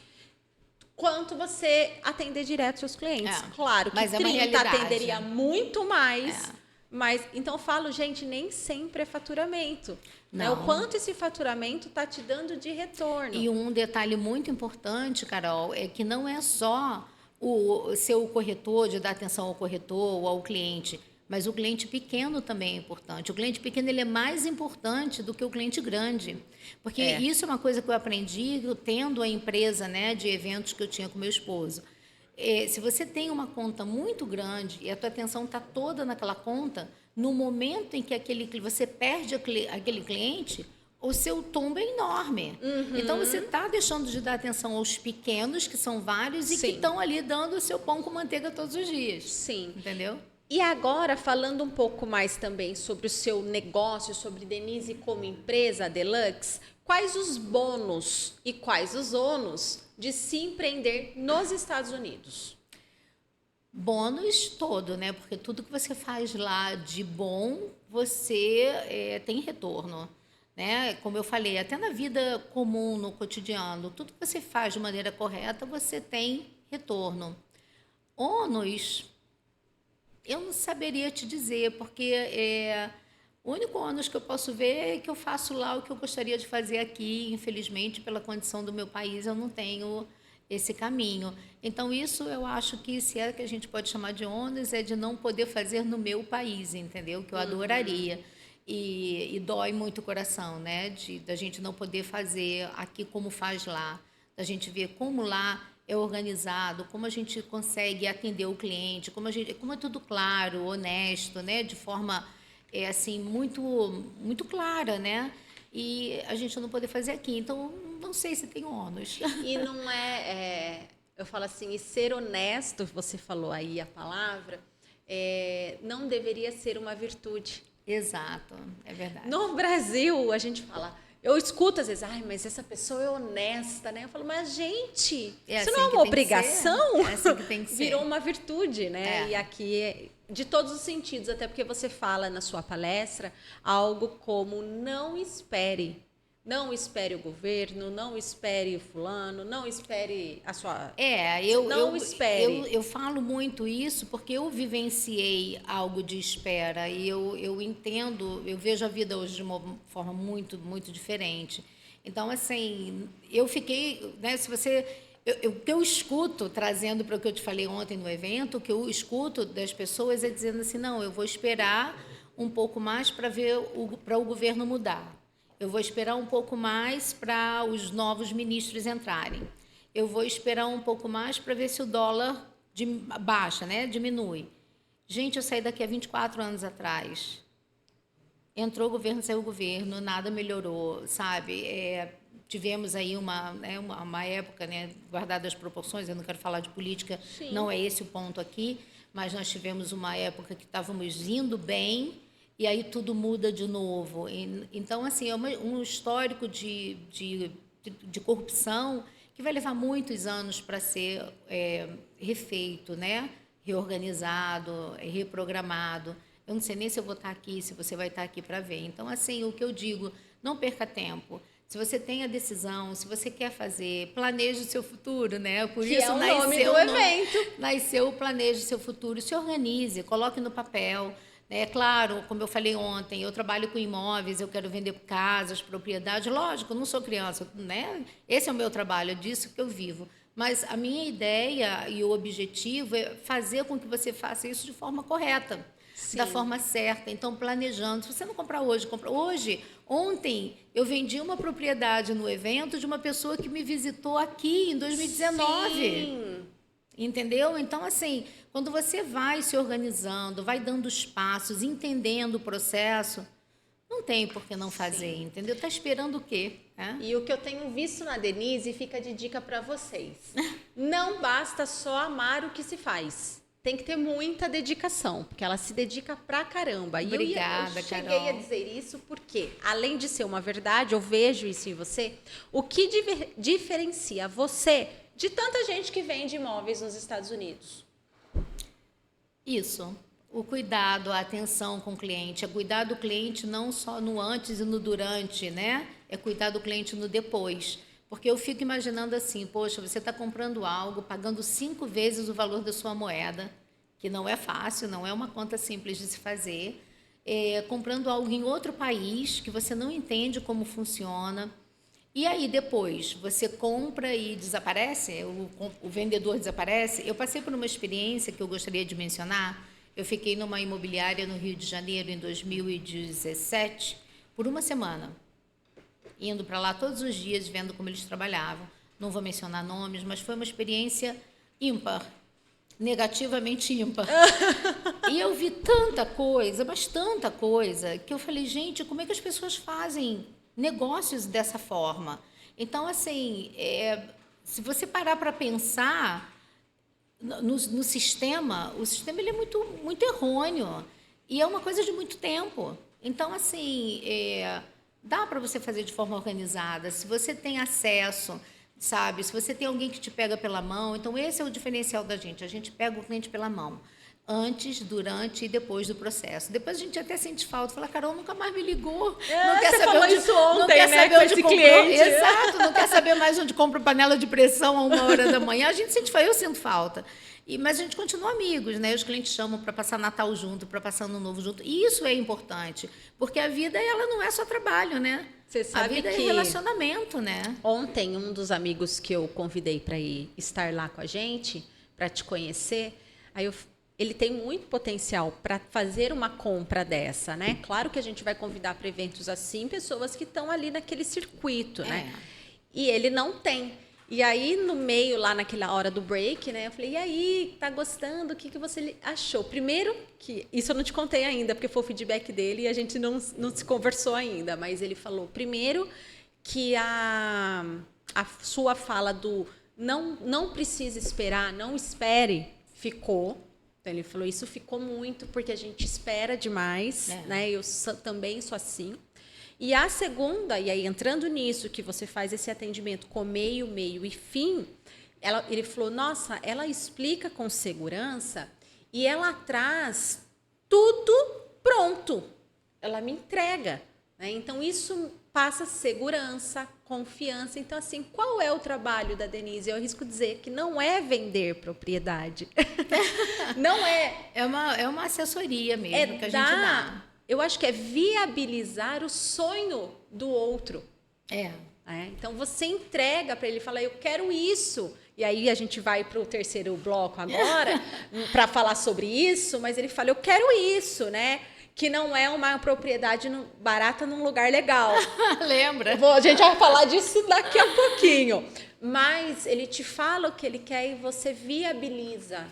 quanto você atender direto seus clientes. Claro que mas é uma 30 realidade. atenderia muito mais. Mas, então, eu falo, gente, nem sempre é faturamento. Né? O Não. quanto esse faturamento está te dando de retorno. E um detalhe muito importante, Carol, é que não é só o seu corretor, de dar atenção ao corretor ou ao cliente, mas o cliente pequeno também é importante. O cliente pequeno ele é mais importante do que o cliente grande. Porque isso é uma coisa que eu aprendi tendo a empresa, né, de eventos que eu tinha com meu esposo. Se você tem uma conta muito grande e a tua atenção está toda naquela conta, no momento em que você perde aquele cliente, o seu tombo é enorme. Então, você está deixando de dar atenção aos pequenos, que são vários, e que estão ali dando o seu pão com manteiga todos os dias. Sim. Entendeu? E agora, falando um pouco mais também sobre o seu negócio, sobre Denise como empresa, a Deluxe, quais os bônus e quais os ônus de se empreender nos Estados Unidos? Bônus todo, né? Porque tudo que você faz lá de bom, você tem retorno, né? Como eu falei, até na vida comum, no cotidiano, tudo que você faz de maneira correta, você tem retorno. Ônus, eu não saberia te dizer, porque o único ônus que eu posso ver é que eu faço lá o que eu gostaria de fazer aqui. Infelizmente, pela condição do meu país, eu não tenho esse caminho. Então, isso eu acho que, se é que a gente pode chamar de ônus, é de não poder fazer no meu país, entendeu? Que eu adoraria. E dói muito o coração, né? Da gente não poder fazer aqui como faz lá. Da gente ver como lá é organizado, como a gente consegue atender o cliente, como é tudo claro, honesto, né? De forma assim muito clara, né? E a gente não poder fazer aqui. Então, não sei se tem ônus. E não eu falo assim, e ser honesto, você falou aí a palavra, não deveria ser uma virtude. Exato, é verdade. No Brasil, a gente fala, eu escuto às vezes, ai, mas essa pessoa é honesta, né? Eu falo, mas gente, isso assim não é que uma tem que obrigação? ser. É assim que tem que ser. Virou uma virtude, né? É. E aqui, de todos os sentidos, até porque você fala na sua palestra algo como não espere. Não espere o governo, não espere o fulano, não espere a sua... Não espere. Eu falo muito isso porque eu vivenciei algo de espera e eu entendo, eu vejo a vida hoje de uma forma muito, muito diferente. Então, assim, eu fiquei, né, se você... O que eu escuto, trazendo para o que eu te falei ontem no evento, o que eu escuto das pessoas é dizendo assim, não, eu vou esperar um pouco mais para o governo mudar. Eu vou esperar um pouco mais para os novos ministros entrarem. Eu vou esperar um pouco mais para ver se o dólar baixa, né? Diminui. Gente, eu saí daqui há 24 anos atrás. Entrou o governo, saiu o governo, nada melhorou, sabe? Tivemos aí uma época, né, guardada as proporções, eu não quero falar de política, Sim. Não é esse o ponto aqui, mas nós tivemos uma época que estávamos indo bem, e aí tudo muda de novo. Então, assim, é um histórico de corrupção que vai levar muitos anos para ser refeito, né? Reorganizado, reprogramado. Eu não sei nem se eu vou estar aqui, se você vai estar aqui para ver. Então, assim, o que eu digo, não perca tempo. Se você tem a decisão, se você quer fazer, planeje o seu futuro, né? Por que isso é o nome do evento. Nasceu o Planeje o Seu Futuro. Se organize, coloque no papel. É claro, como eu falei ontem, eu trabalho com imóveis, eu quero vender casas, propriedades. Lógico, eu não sou criança, né? Esse é o meu trabalho, é disso que eu vivo. Mas a minha ideia e o objetivo é fazer com que você faça isso de forma correta, Sim. da forma certa. Então, planejando. Se você não comprar hoje, compra hoje. Ontem, eu vendi uma propriedade no evento de uma pessoa que me visitou aqui em 2019. Sim. Entendeu? Então, assim, quando você vai se organizando, vai dando os passos, entendendo o processo, não tem por que não fazer, Sim. entendeu? Está esperando o quê? E o que eu tenho visto na Denise fica de dica para vocês. Não basta só amar o que se faz. Tem que ter muita dedicação, porque ela se dedica pra caramba. Obrigada, eu cheguei Carol. a dizer isso porque, além de ser uma verdade, eu vejo isso em você, o que diferencia você de tanta gente que vende imóveis nos Estados Unidos? Isso. O cuidado, a atenção com o cliente. É cuidar do cliente não só no antes e no durante, né? É cuidar do cliente no depois. Porque eu fico imaginando assim, poxa, você está comprando algo, pagando 5 vezes o valor da sua moeda, que não é fácil, não é uma conta simples de se fazer, comprando algo em outro país, que você não entende como funciona. E aí, depois, você compra e desaparece, o vendedor desaparece. Eu passei por uma experiência que eu gostaria de mencionar. Eu fiquei numa imobiliária no Rio de Janeiro em 2017, por uma semana, indo para lá todos os dias, vendo como eles trabalhavam. Não vou mencionar nomes, mas foi uma experiência ímpar, negativamente ímpar. E eu vi tanta coisa, mas tanta coisa, que eu falei, gente, como é que as pessoas fazem negócios dessa forma? Então, assim, se você parar para pensar no sistema, o sistema ele é muito, muito errôneo e é uma coisa de muito tempo. Então, assim, dá para você fazer de forma organizada. Se você tem acesso, sabe? Se você tem alguém que te pega pela mão, então esse é o diferencial da gente. A gente pega o cliente pela mão. Antes, durante e depois do processo. Depois a gente até sente falta. Fala, Carol, nunca mais me ligou. Não quer você saber falou onde, isso ontem, não quer né, saber com onde esse comprou. cliente. Exato, não quer saber mais onde compra panela de pressão a 1h da manhã. A gente sente falta, eu sinto falta. Mas a gente continua amigos, né? Os clientes chamam para passar Natal junto, para passar Ano Novo junto. E isso é importante, porque a vida ela não é só trabalho, né? Você sabe a vida que é relacionamento, né? Ontem, um dos amigos que eu convidei para ir estar lá com a gente, para te conhecer, ele tem muito potencial para fazer uma compra dessa, né? Claro que a gente vai convidar para eventos assim pessoas que estão ali naquele circuito, né? E ele não tem. E aí, no meio, lá naquela hora do break, né? Eu falei, e aí, tá gostando? O que você achou? Primeiro, que isso eu não te contei ainda, porque foi o feedback dele e a gente não se conversou ainda. Mas ele falou, primeiro, que a sua fala do não precisa esperar, não espere, ficou. Então, ele falou, isso ficou muito, porque a gente espera demais, né? Eu também sou assim. E a segunda, e aí entrando nisso, que você faz esse atendimento com meio e fim, ele falou, nossa, ela explica com segurança e ela traz tudo pronto. Ela me entrega, né? Então, isso passa segurança, confiança. Então, assim, qual é o trabalho da Denise? Eu arrisco dizer que não é vender propriedade. Não é. É uma assessoria mesmo que a gente dá. Eu acho que é viabilizar o sonho do outro. Então, você entrega para ele, fala, eu quero isso. E aí, a gente vai para o terceiro bloco agora, para falar sobre isso, mas ele fala, eu quero isso, né? Que não é uma propriedade barata num lugar legal. Lembra? A gente vai falar disso daqui a pouquinho. Mas ele te fala o que ele quer e você viabiliza.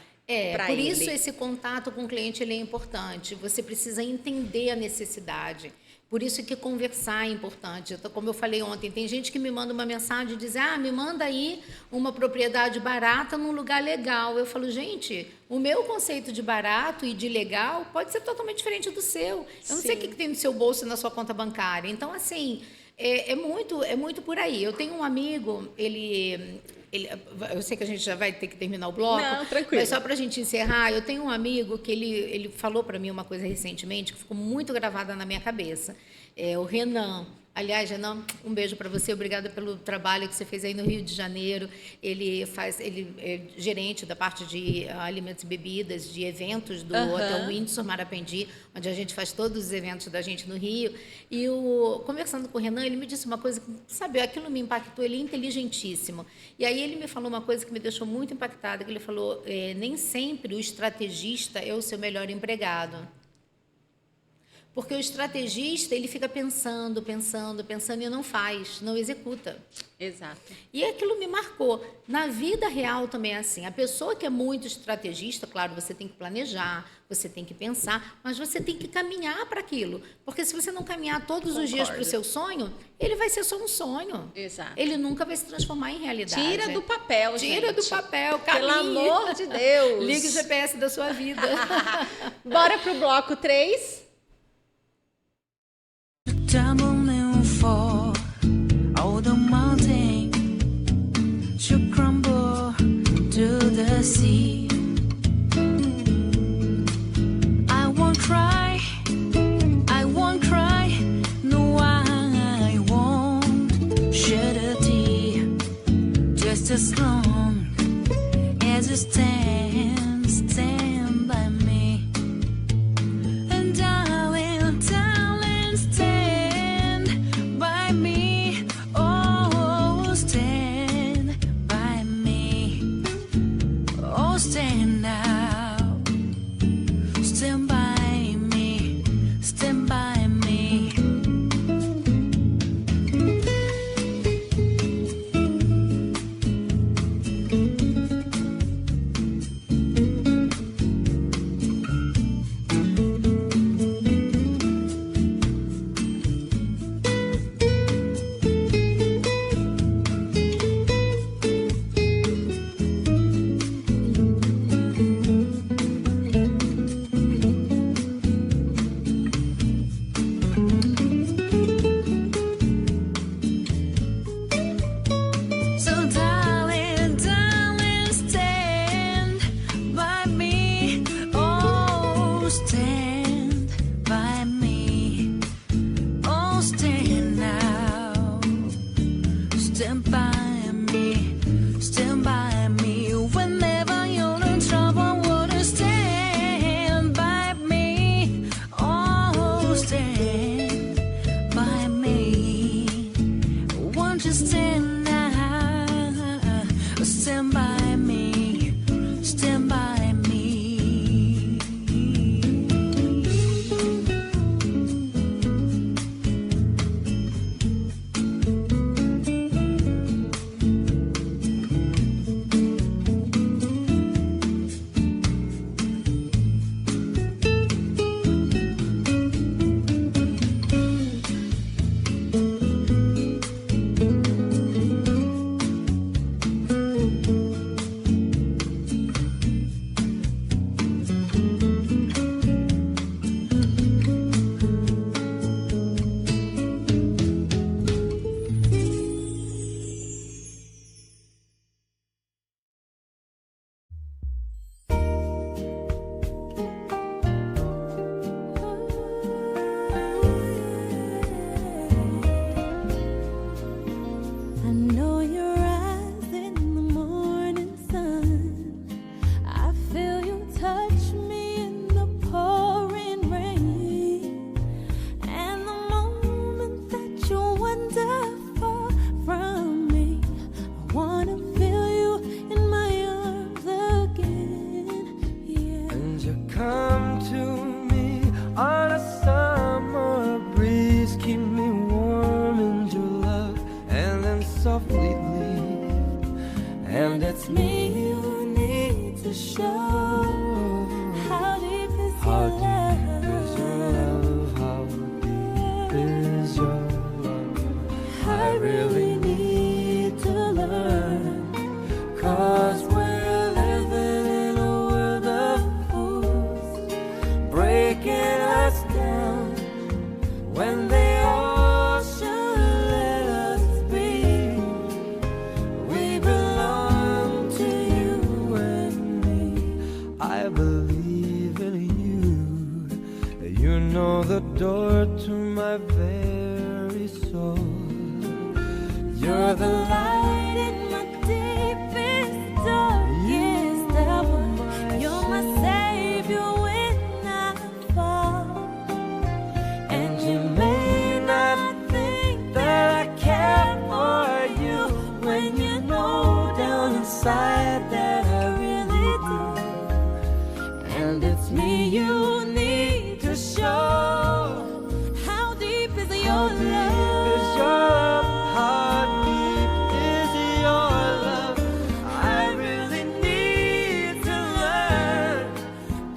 Por isso esse contato com o cliente ele é importante. Você precisa entender a necessidade. Por isso que conversar é importante. Como eu falei ontem, tem gente que me manda uma mensagem e diz, me manda aí uma propriedade barata num lugar legal. Eu falo, gente, o meu conceito de barato e de legal pode ser totalmente diferente do seu. Eu não sei o que tem no seu bolso e na sua conta bancária. Então, assim, é muito por aí. Eu tenho um amigo, eu sei que a gente já vai ter que terminar o bloco. Não, tranquilo. Mas só para a gente encerrar, eu tenho um amigo que ele falou para mim uma coisa recentemente que ficou muito gravada na minha cabeça. O Renan. Aliás, Renan, um beijo para você. Obrigada pelo trabalho que você fez aí no Rio de Janeiro. Ele é gerente da parte de alimentos e bebidas, de eventos do Hotel Windsor Marapendi, onde a gente faz todos os eventos da gente no Rio. E conversando com o Renan, ele me disse uma coisa que, sabe, aquilo me impactou. Ele é inteligentíssimo. E aí ele me falou uma coisa que me deixou muito impactada, que ele falou, nem sempre o estrategista é o seu melhor empregado. Porque o estrategista, ele fica pensando e não faz, não executa. Exato. E aquilo me marcou. Na vida real também é assim. A pessoa que é muito estrategista, claro, você tem que planejar, você tem que pensar, mas você tem que caminhar para aquilo. Porque se você não caminhar todos os dias para o seu sonho, ele vai ser só um sonho. Exato. Ele nunca vai se transformar em realidade. Tira do papel, gente. Tira do papel, caminhe. Pelo amor de Deus. Ligue o GPS da sua vida. Bora pro bloco 3. Tumbling fall, all the mountain should crumble to the sea. I won't cry, no, I won't shed a tear, just as long as you stand by me. And darling, stand by me. Oh, stand by me. Oh, stand now. Stand by me. Stand by me. stand by me, stand by me. Whenever you're in trouble, would you stand by me? Oh, stand by me. Won't you stand now? Stand by me, stand by me. I know your eyes in the morning sun. I feel you touch me in the pouring rain. And the moment that you wander far from me, I wanna feel you in my arms again. Yeah. And you come to me on a summer breeze, keep me warm in your love, and then softly leave. And it's me you need to show. How deep is your love? How deep is your love? I really need to learn, 'cause we're living in a world of fools, breaking us down when they all should let us be. We belong to you and me. I believe in you. You know the door to my very soul. You're the light in my deepest, darkest hour. You're my savior when I fall. And you may not think that I care for you, when you know down inside that I really do. And it's me you need to show. How deep is your love? How deep is your love? I really need to learn,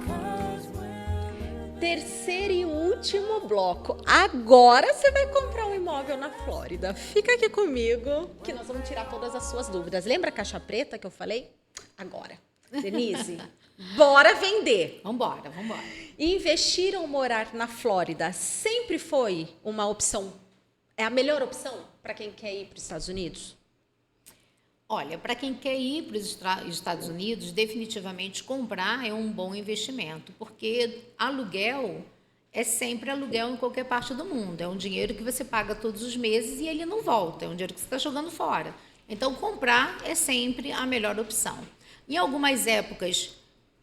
'cause we're Terceiro e último bloco. Agora você vai comprar um imóvel na Flórida. Fica aqui comigo que nós vamos tirar todas as suas dúvidas. Lembra a caixa preta que eu falei? Agora. Denise, bora vender. Vambora, vambora. Investir ou morar na Flórida sempre foi uma opção, é a melhor opção para quem quer ir para os Estados Unidos? Olha, para quem quer ir para os Estados Unidos, definitivamente comprar é um bom investimento, porque aluguel é sempre aluguel em qualquer parte do mundo. É um dinheiro que você paga todos os meses e ele não volta, é um dinheiro que você está jogando fora. Então, comprar é sempre a melhor opção. Em algumas épocas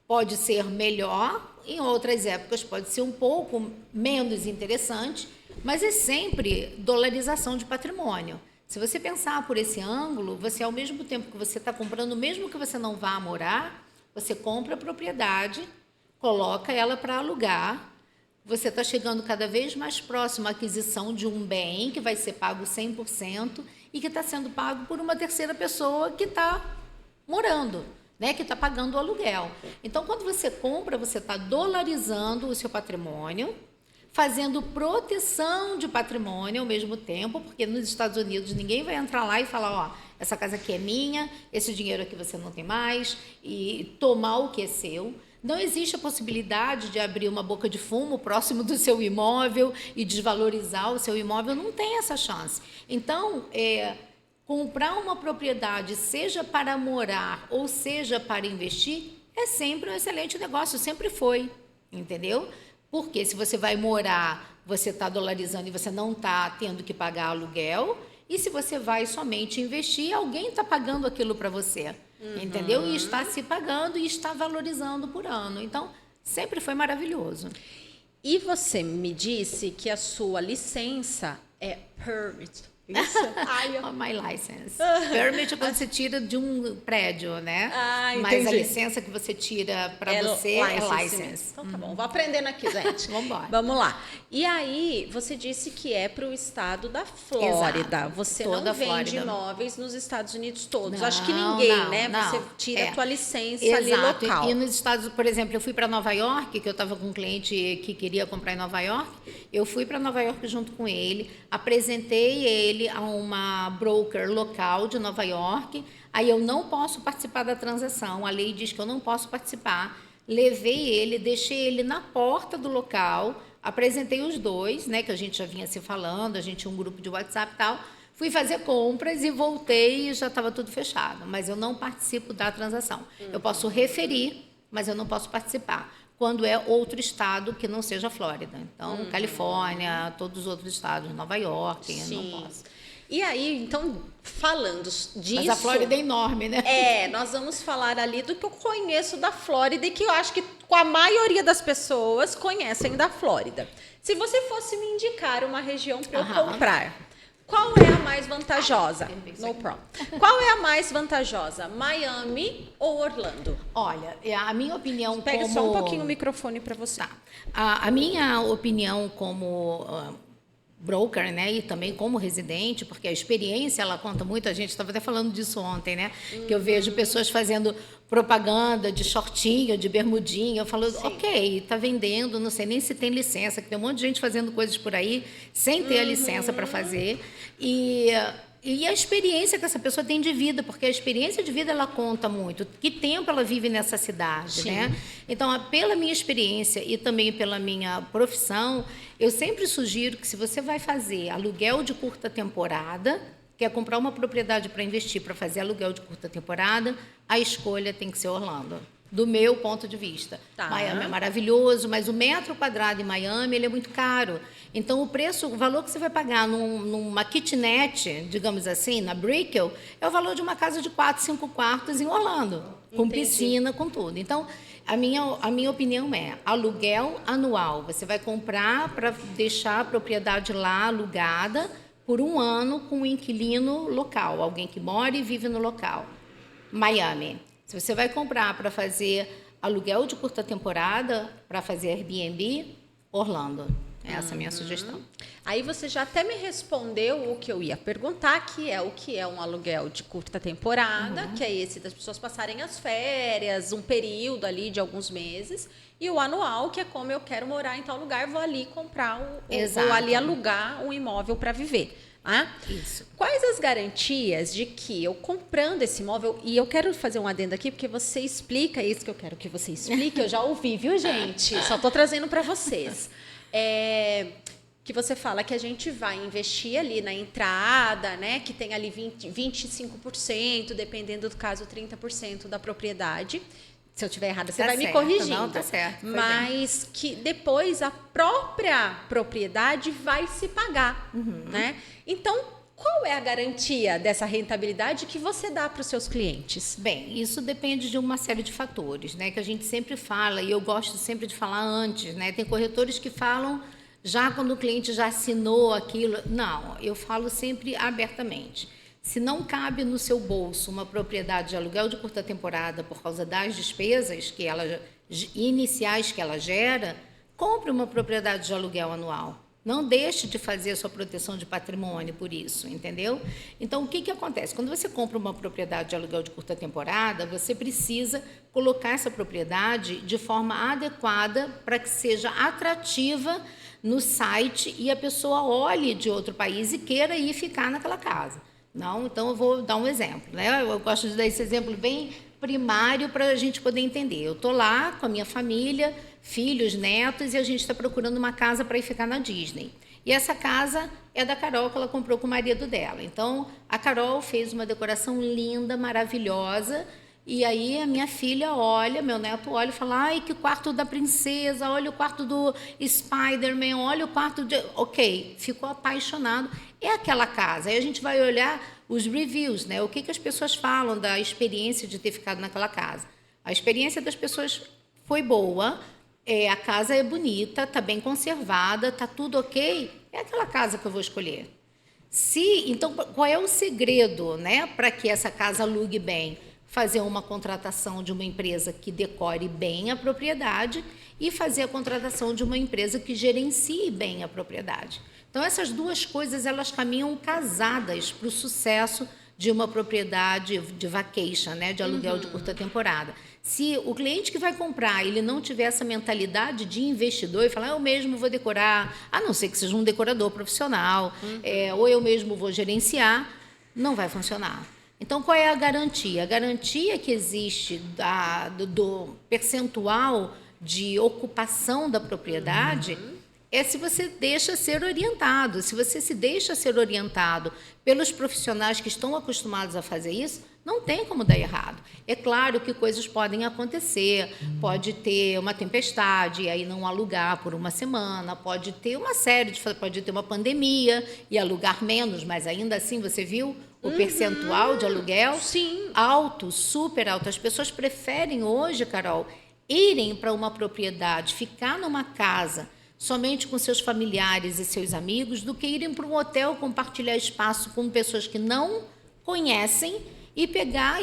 pode ser melhor, em outras épocas pode ser um pouco menos interessante, mas é sempre dolarização de patrimônio. Se você pensar por esse ângulo, você, ao mesmo tempo que você está comprando, mesmo que você não vá morar, você compra a propriedade, coloca ela para alugar, você está chegando cada vez mais próximo à aquisição de um bem que vai ser pago 100% e que está sendo pago por uma terceira pessoa que está morando, né, que está pagando o aluguel. Então, quando você compra, você está dolarizando o seu patrimônio, fazendo proteção de patrimônio ao mesmo tempo, porque nos Estados Unidos ninguém vai entrar lá e falar, ó, essa casa aqui é minha, esse dinheiro aqui você não tem mais, e tomar o que é seu. Não existe a possibilidade de abrir uma boca de fumo próximo do seu imóvel e desvalorizar o seu imóvel, não tem essa chance. Então, comprar uma propriedade, seja para morar ou seja para investir, é sempre um excelente negócio, sempre foi, entendeu? Porque se você vai morar, você está dolarizando e você não está tendo que pagar aluguel, E se você vai somente investir, alguém está pagando aquilo para você, entendeu? E está se pagando e está valorizando por ano. Então, sempre foi maravilhoso. E você me disse que a sua licença é permit. Isso? Ai, eu... My license. Permit é quando você tira de um prédio, né? Ah, mas a entendi. licença que você tira para você é license. Então tá bom, vou aprendendo aqui, gente. Vamos embora. Vamos lá. E aí, você disse que é para o estado da Flórida. Exato. Você Toda não a vende Flórida. imóveis nos Estados Unidos todos. Não, Acho que ninguém, não, né? não. Você tira a tua licença ali Exato. local. E nos Estados, por exemplo, eu fui para Nova York, que eu estava com um cliente que queria comprar em Nova York. Eu fui para Nova York junto com ele, apresentei ele a uma broker local de Nova York. Aí eu não posso participar da transação, a lei diz que eu não posso participar. Levei ele, deixei ele na porta do local, apresentei os dois, né, que a gente já vinha se falando, a gente tinha um grupo de WhatsApp e tal. Fui fazer compras e voltei e já estava tudo fechado, mas eu não participo da transação. Eu posso referir, mas eu não posso participar, quando é outro estado que não seja a Flórida. Então, Califórnia, todos os outros estados, Nova York, eu não posso. E aí, então, falando disso... Mas a Flórida é enorme, né? Nós vamos falar ali do que eu conheço da Flórida e que eu acho que a maioria das pessoas conhecem da Flórida. Se você fosse me indicar uma região para eu comprar, qual é a mais vantajosa? No problem. Qual é a mais vantajosa? Miami ou Orlando? Olha, a minha opinião Pega como... só um pouquinho o microfone para você. Tá. A minha opinião como... broker, né, e também como residente, porque a experiência ela conta muito. A gente estava até falando disso ontem, né, que eu vejo pessoas fazendo propaganda de shortinho, de bermudinha. Eu falo, ok, está vendendo, não sei nem se tem licença, que tem um monte de gente fazendo coisas por aí sem ter a licença para fazer. E a experiência que essa pessoa tem de vida, porque a experiência de vida ela conta muito. Que tempo ela vive nessa cidade, né? Então, pela minha experiência e também pela minha profissão, eu sempre sugiro que se você vai fazer aluguel de curta temporada, quer comprar uma propriedade para investir, para fazer aluguel de curta temporada, a escolha tem que ser Orlando. Do meu ponto de vista. Miami é maravilhoso, mas o metro quadrado em Miami ele é muito caro. Então, o valor que você vai pagar numa kitnet, digamos assim, na Brickell, é o valor de uma casa de 4, 5 quartos em Orlando, com piscina, com tudo. Então, a minha opinião é aluguel anual. Você vai comprar para deixar a propriedade lá alugada por um ano com um inquilino local, alguém que mora e vive no local. Miami. Se você vai comprar para fazer aluguel de curta temporada, para fazer Airbnb, Orlando. Essa é a minha sugestão. Aí você já até me respondeu o que eu ia perguntar, que é um aluguel de curta temporada, que é esse das pessoas passarem as férias, um período ali de alguns meses, e o anual, que é como eu quero morar em tal lugar, vou ali comprar vou ali alugar um imóvel para viver. Isso. Quais as garantias de que eu comprando esse imóvel, e eu quero fazer um adendo aqui, porque você explica isso que eu quero que você explique, eu já ouvi, viu, gente? Só estou trazendo para vocês. Que você fala que a gente vai investir ali na entrada, né, que tem ali 25%, dependendo do caso, 30% da propriedade. Se eu estiver errada, você vai me corrigindo. Não, tá certo. Mas que depois a própria propriedade vai se pagar, né? Então, qual é a garantia dessa rentabilidade que você dá para os seus clientes? Bem, isso depende de uma série de fatores, né, que a gente sempre fala, e eu gosto sempre de falar antes, né? Tem corretores que falam já quando o cliente já assinou aquilo. Não, eu falo sempre abertamente. Se não cabe no seu bolso uma propriedade de aluguel de curta temporada por causa das despesas iniciais que ela gera, compre uma propriedade de aluguel anual. Não deixe de fazer a sua proteção de patrimônio por isso, entendeu? Então, o que acontece? Quando você compra uma propriedade de aluguel de curta temporada, você precisa colocar essa propriedade de forma adequada para que seja atrativa no site e a pessoa olhe de outro país e queira ir ficar naquela casa. Não, então eu vou dar um exemplo, né? Eu gosto de dar esse exemplo bem primário para a gente poder entender. Eu estou lá com a minha família, filhos, netos, e a gente está procurando uma casa para ir ficar na Disney. E essa casa é da Carol, que ela comprou com o marido dela. Então, a Carol fez uma decoração linda, maravilhosa, E aí a minha filha olha, meu neto olha e fala, ai, que quarto da princesa, olha o quarto do Spider-Man, olha o quarto de... Ok, ficou apaixonado. É aquela casa. Aí a gente vai olhar os reviews, né? O que as pessoas falam da experiência de ter ficado naquela casa. A experiência das pessoas foi boa, a casa é bonita, está bem conservada, está tudo ok, é aquela casa que eu vou escolher. Então, qual é o segredo, né, para que essa casa alugue bem? Fazer uma contratação de uma empresa que decore bem a propriedade e fazer a contratação de uma empresa que gerencie bem a propriedade. Então, essas duas coisas, elas caminham casadas para o sucesso de uma propriedade de vacation, né, de aluguel de curta temporada. Se o cliente que vai comprar, ele não tiver essa mentalidade de investidor e falar, eu mesmo vou decorar, a não ser que seja um decorador profissional, ou eu mesmo vou gerenciar, não vai funcionar. Então, qual é a garantia? A garantia que existe do percentual de ocupação da propriedade é se você deixa ser orientado. Se você se deixa ser orientado pelos profissionais que estão acostumados a fazer isso, não tem como dar errado. É claro que coisas podem acontecer, pode ter uma tempestade e aí não alugar por uma semana, pode ter pode ter uma pandemia e alugar menos, mas ainda assim, você viu o percentual de aluguel? Sim. Alto, super alto. As pessoas preferem hoje, Carol, irem para uma propriedade, ficar numa casa somente com seus familiares e seus amigos, do que irem para um hotel compartilhar espaço com pessoas que não conhecem e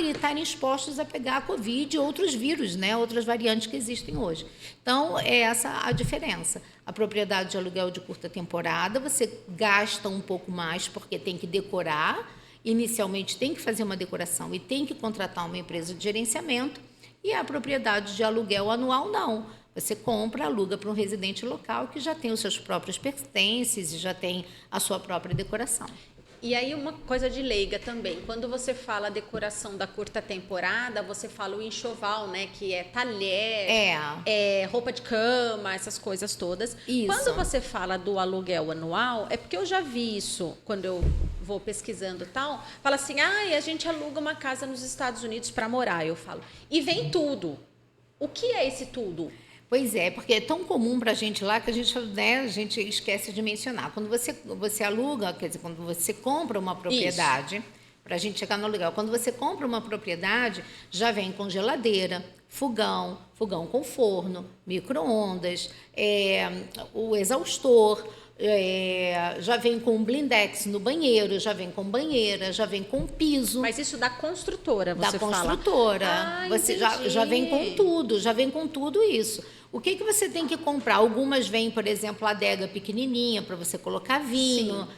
estarem expostos a pegar a Covid e outros vírus, né? Outras variantes que existem hoje. Então, é essa a diferença. A propriedade de aluguel de curta temporada, você gasta um pouco mais porque tem que decorar, inicialmente tem que fazer uma decoração e tem que contratar uma empresa de gerenciamento, e a propriedade de aluguel anual, não. Você compra, aluga para um residente local que já tem os seus próprios pertences e já tem a sua própria decoração. E aí uma coisa de leiga também, quando você fala decoração da curta temporada, você fala o enxoval, né, que é talher, roupa de cama, essas coisas todas. Isso. Quando você fala do aluguel anual, é porque eu já vi isso quando eu vou pesquisando e tal, fala assim, a gente aluga uma casa nos Estados Unidos para morar, eu falo. E vem tudo. O que é esse tudo? Pois é, porque é tão comum para a gente lá que a gente esquece de mencionar. Quando você aluga, quer dizer, quando você compra uma propriedade, para a gente chegar no aluguel, quando você compra uma propriedade, já vem com geladeira, fogão com forno, micro-ondas, o exaustor, já vem com blindex no banheiro, já vem com banheira, já vem com piso. Mas isso da construtora, você fala? Da construtora. Você já vem com tudo isso. O que você tem que comprar? Algumas vêm, por exemplo, a adega pequenininha para você colocar vinho,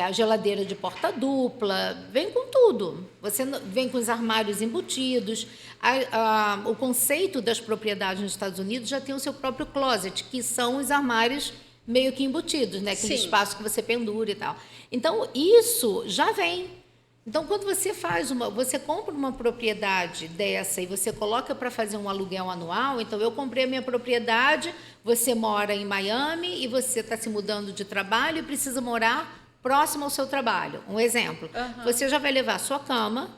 a geladeira de porta dupla, vem com tudo. Você vem com os armários embutidos. O conceito das propriedades nos Estados Unidos já tem o seu próprio closet, que são os armários meio que embutidos, né? Aquele espaço que você pendura e tal. Então, isso já vem. Então, quando você compra uma propriedade dessa e você coloca para fazer um aluguel anual, então eu comprei a minha propriedade, você mora em Miami e você está se mudando de trabalho e precisa morar próximo ao seu trabalho. Um exemplo, você já vai levar sua cama,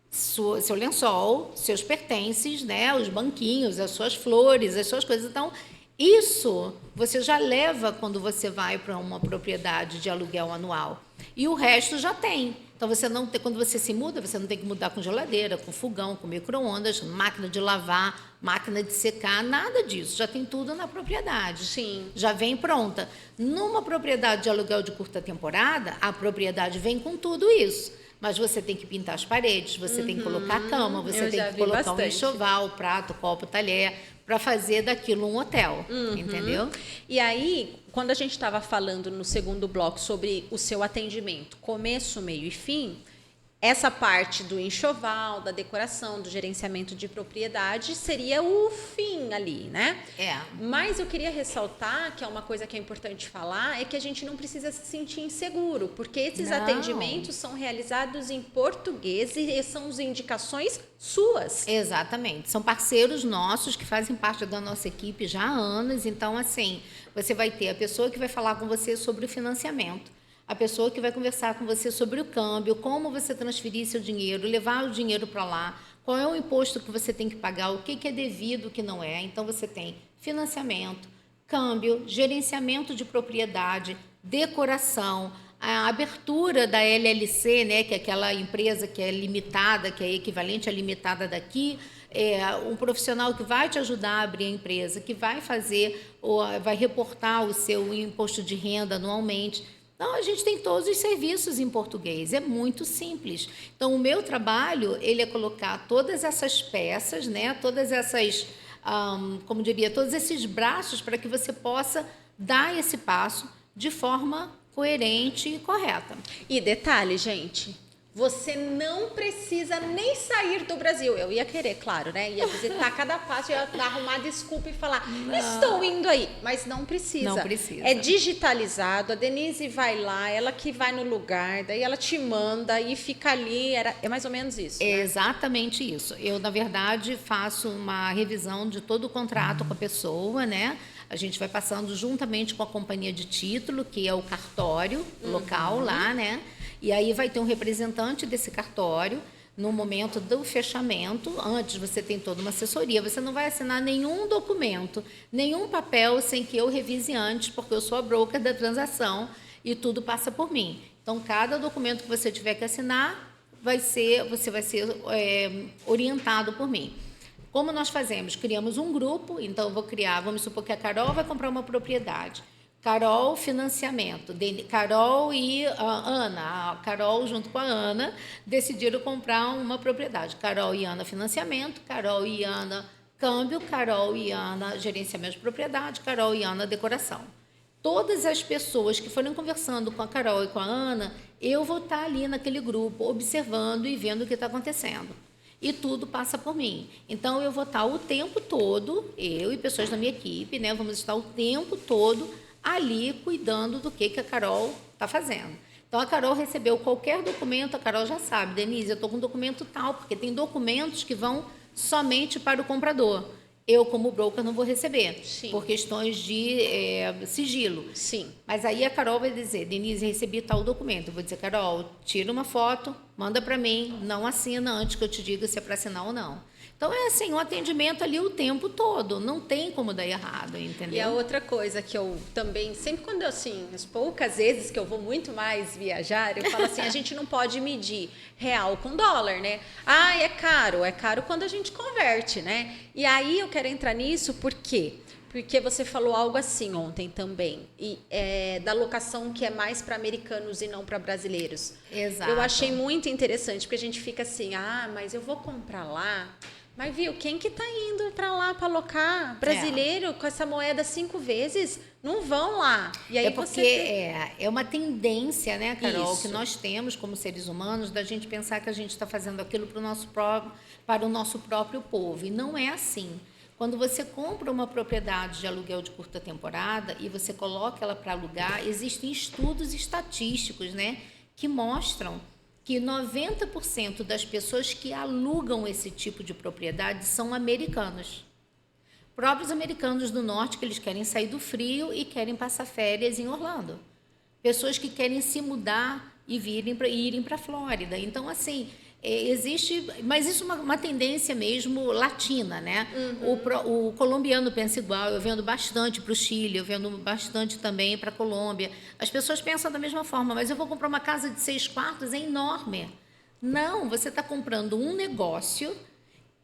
seu lençol, seus pertences, né? Os banquinhos, as suas flores, as suas coisas. Então, isso você já leva quando você vai para uma propriedade de aluguel anual. E o resto já tem. Então, quando você se muda, você não tem que mudar com geladeira, com fogão, com micro-ondas, máquina de lavar, máquina de secar, nada disso. Já tem tudo na propriedade. Sim. Já vem pronta. Numa propriedade de aluguel de curta temporada, a propriedade vem com tudo isso. Mas você tem que pintar as paredes, você tem que colocar a cama, você tem que colocar um enxoval, prato, copo, talher, para fazer daquilo um hotel, entendeu? E aí, quando a gente estava falando no segundo bloco sobre o seu atendimento, começo, meio e fim, essa parte do enxoval, da decoração, do gerenciamento de propriedade seria o fim ali, né? Mas eu queria ressaltar que é uma coisa que é importante falar, é que a gente não precisa se sentir inseguro, porque esses atendimentos são realizados em português e são as indicações suas. Exatamente. São parceiros nossos que fazem parte da nossa equipe já há anos. Então, assim, você vai ter a pessoa que vai falar com você sobre o financiamento, a pessoa que vai conversar com você sobre o câmbio, como você transferir seu dinheiro, levar o dinheiro para lá, qual é o imposto que você tem que pagar, o que é devido, o que não é. Então, você tem financiamento, câmbio, gerenciamento de propriedade, decoração, a abertura da LLC, né, que é aquela empresa que é limitada, que é equivalente à limitada daqui, um profissional que vai te ajudar a abrir a empresa, que vai fazer, vai reportar o seu imposto de renda anualmente. Então, a gente tem todos os serviços em português, é muito simples. Então, o meu trabalho, ele é colocar todas essas peças, né, todas essas, como diria, todos esses braços para que você possa dar esse passo de forma coerente e correta. E detalhe, gente, você não precisa nem sair do Brasil. Eu ia querer, claro, né? Ia visitar cada passo, ia arrumar desculpa e falar, estou indo aí. Mas não precisa. Não precisa. É digitalizado, a Denise vai lá, ela que vai no lugar, daí ela te manda e fica ali. É mais ou menos isso, É né? exatamente isso. Eu, na verdade, faço uma revisão de todo o contrato com a pessoa, né? A gente vai passando juntamente com a companhia de título, que é o cartório local lá, né? E aí vai ter um representante desse cartório no momento do fechamento. Antes você tem toda uma assessoria. Você não vai assinar nenhum documento, nenhum papel sem que eu revise antes, porque eu sou a broker da transação e tudo passa por mim. Então, cada documento que você tiver que assinar, você vai ser orientado por mim. Como nós fazemos? Criamos um grupo, então eu vou criar, vamos supor que a Carol vai comprar uma propriedade. Carol Financiamento, Carol e a Ana, a Carol junto com a Ana decidiram comprar uma propriedade. Carol e Ana Financiamento, Carol e Ana Câmbio, Carol e Ana Gerenciamento de Propriedade, Carol e Ana Decoração. Todas as pessoas que forem conversando com a Carol e com a Ana, eu vou estar ali naquele grupo, observando e vendo o que está acontecendo. E tudo passa por mim. Então, eu vou estar o tempo todo, eu e pessoas da minha equipe, né, vamos estar o tempo todo ali cuidando do que a Carol está fazendo. Então, a Carol recebeu qualquer documento, a Carol já sabe, Denise, eu estou com um documento tal, porque tem documentos que vão somente para o comprador. Eu, como broker, não vou receber, Sim. por questões de sigilo. Sim. Mas aí a Carol vai dizer, Denise, recebi tal documento. Eu vou dizer, Carol, tira uma foto, manda para mim, não assina antes que eu te diga se é para assinar ou não. Então, é assim, um atendimento ali o tempo todo, não tem como dar errado, entendeu? E a outra coisa que eu também, sempre quando eu, assim, as poucas vezes que eu vou muito mais viajar, eu falo assim, a gente não pode medir real com dólar, né? Ah, é caro quando a gente converte, né? E aí eu quero entrar nisso, por quê? Porque você falou algo assim ontem também, da locação que é mais para americanos e não para brasileiros. Exato. Eu achei muito interessante, porque a gente fica assim, mas eu vou comprar lá. Mas viu, quem que tá indo para lá para alocar? Brasileiro com essa moeda 5 vezes? Não vão lá. E aí porque é uma tendência, né, Carol, Isso. que nós temos como seres humanos, da gente pensar que a gente está fazendo aquilo para o nosso próprio povo. E não é assim. Quando você compra uma propriedade de aluguel de curta temporada e você coloca ela para alugar, existem estudos estatísticos, né, que mostram que 90% das pessoas que alugam esse tipo de propriedade são americanos. Próprios americanos do norte que eles querem sair do frio e querem passar férias em Orlando. Pessoas que querem se mudar e irem para a Flórida. Então, assim, existe... Mas isso é uma tendência mesmo latina, né? O colombiano pensa igual. Eu vendo bastante para o Chile, eu vendo bastante também para a Colômbia. As pessoas pensam da mesma forma, mas eu vou comprar uma casa de 6 quartos, é enorme. Não, você está comprando um negócio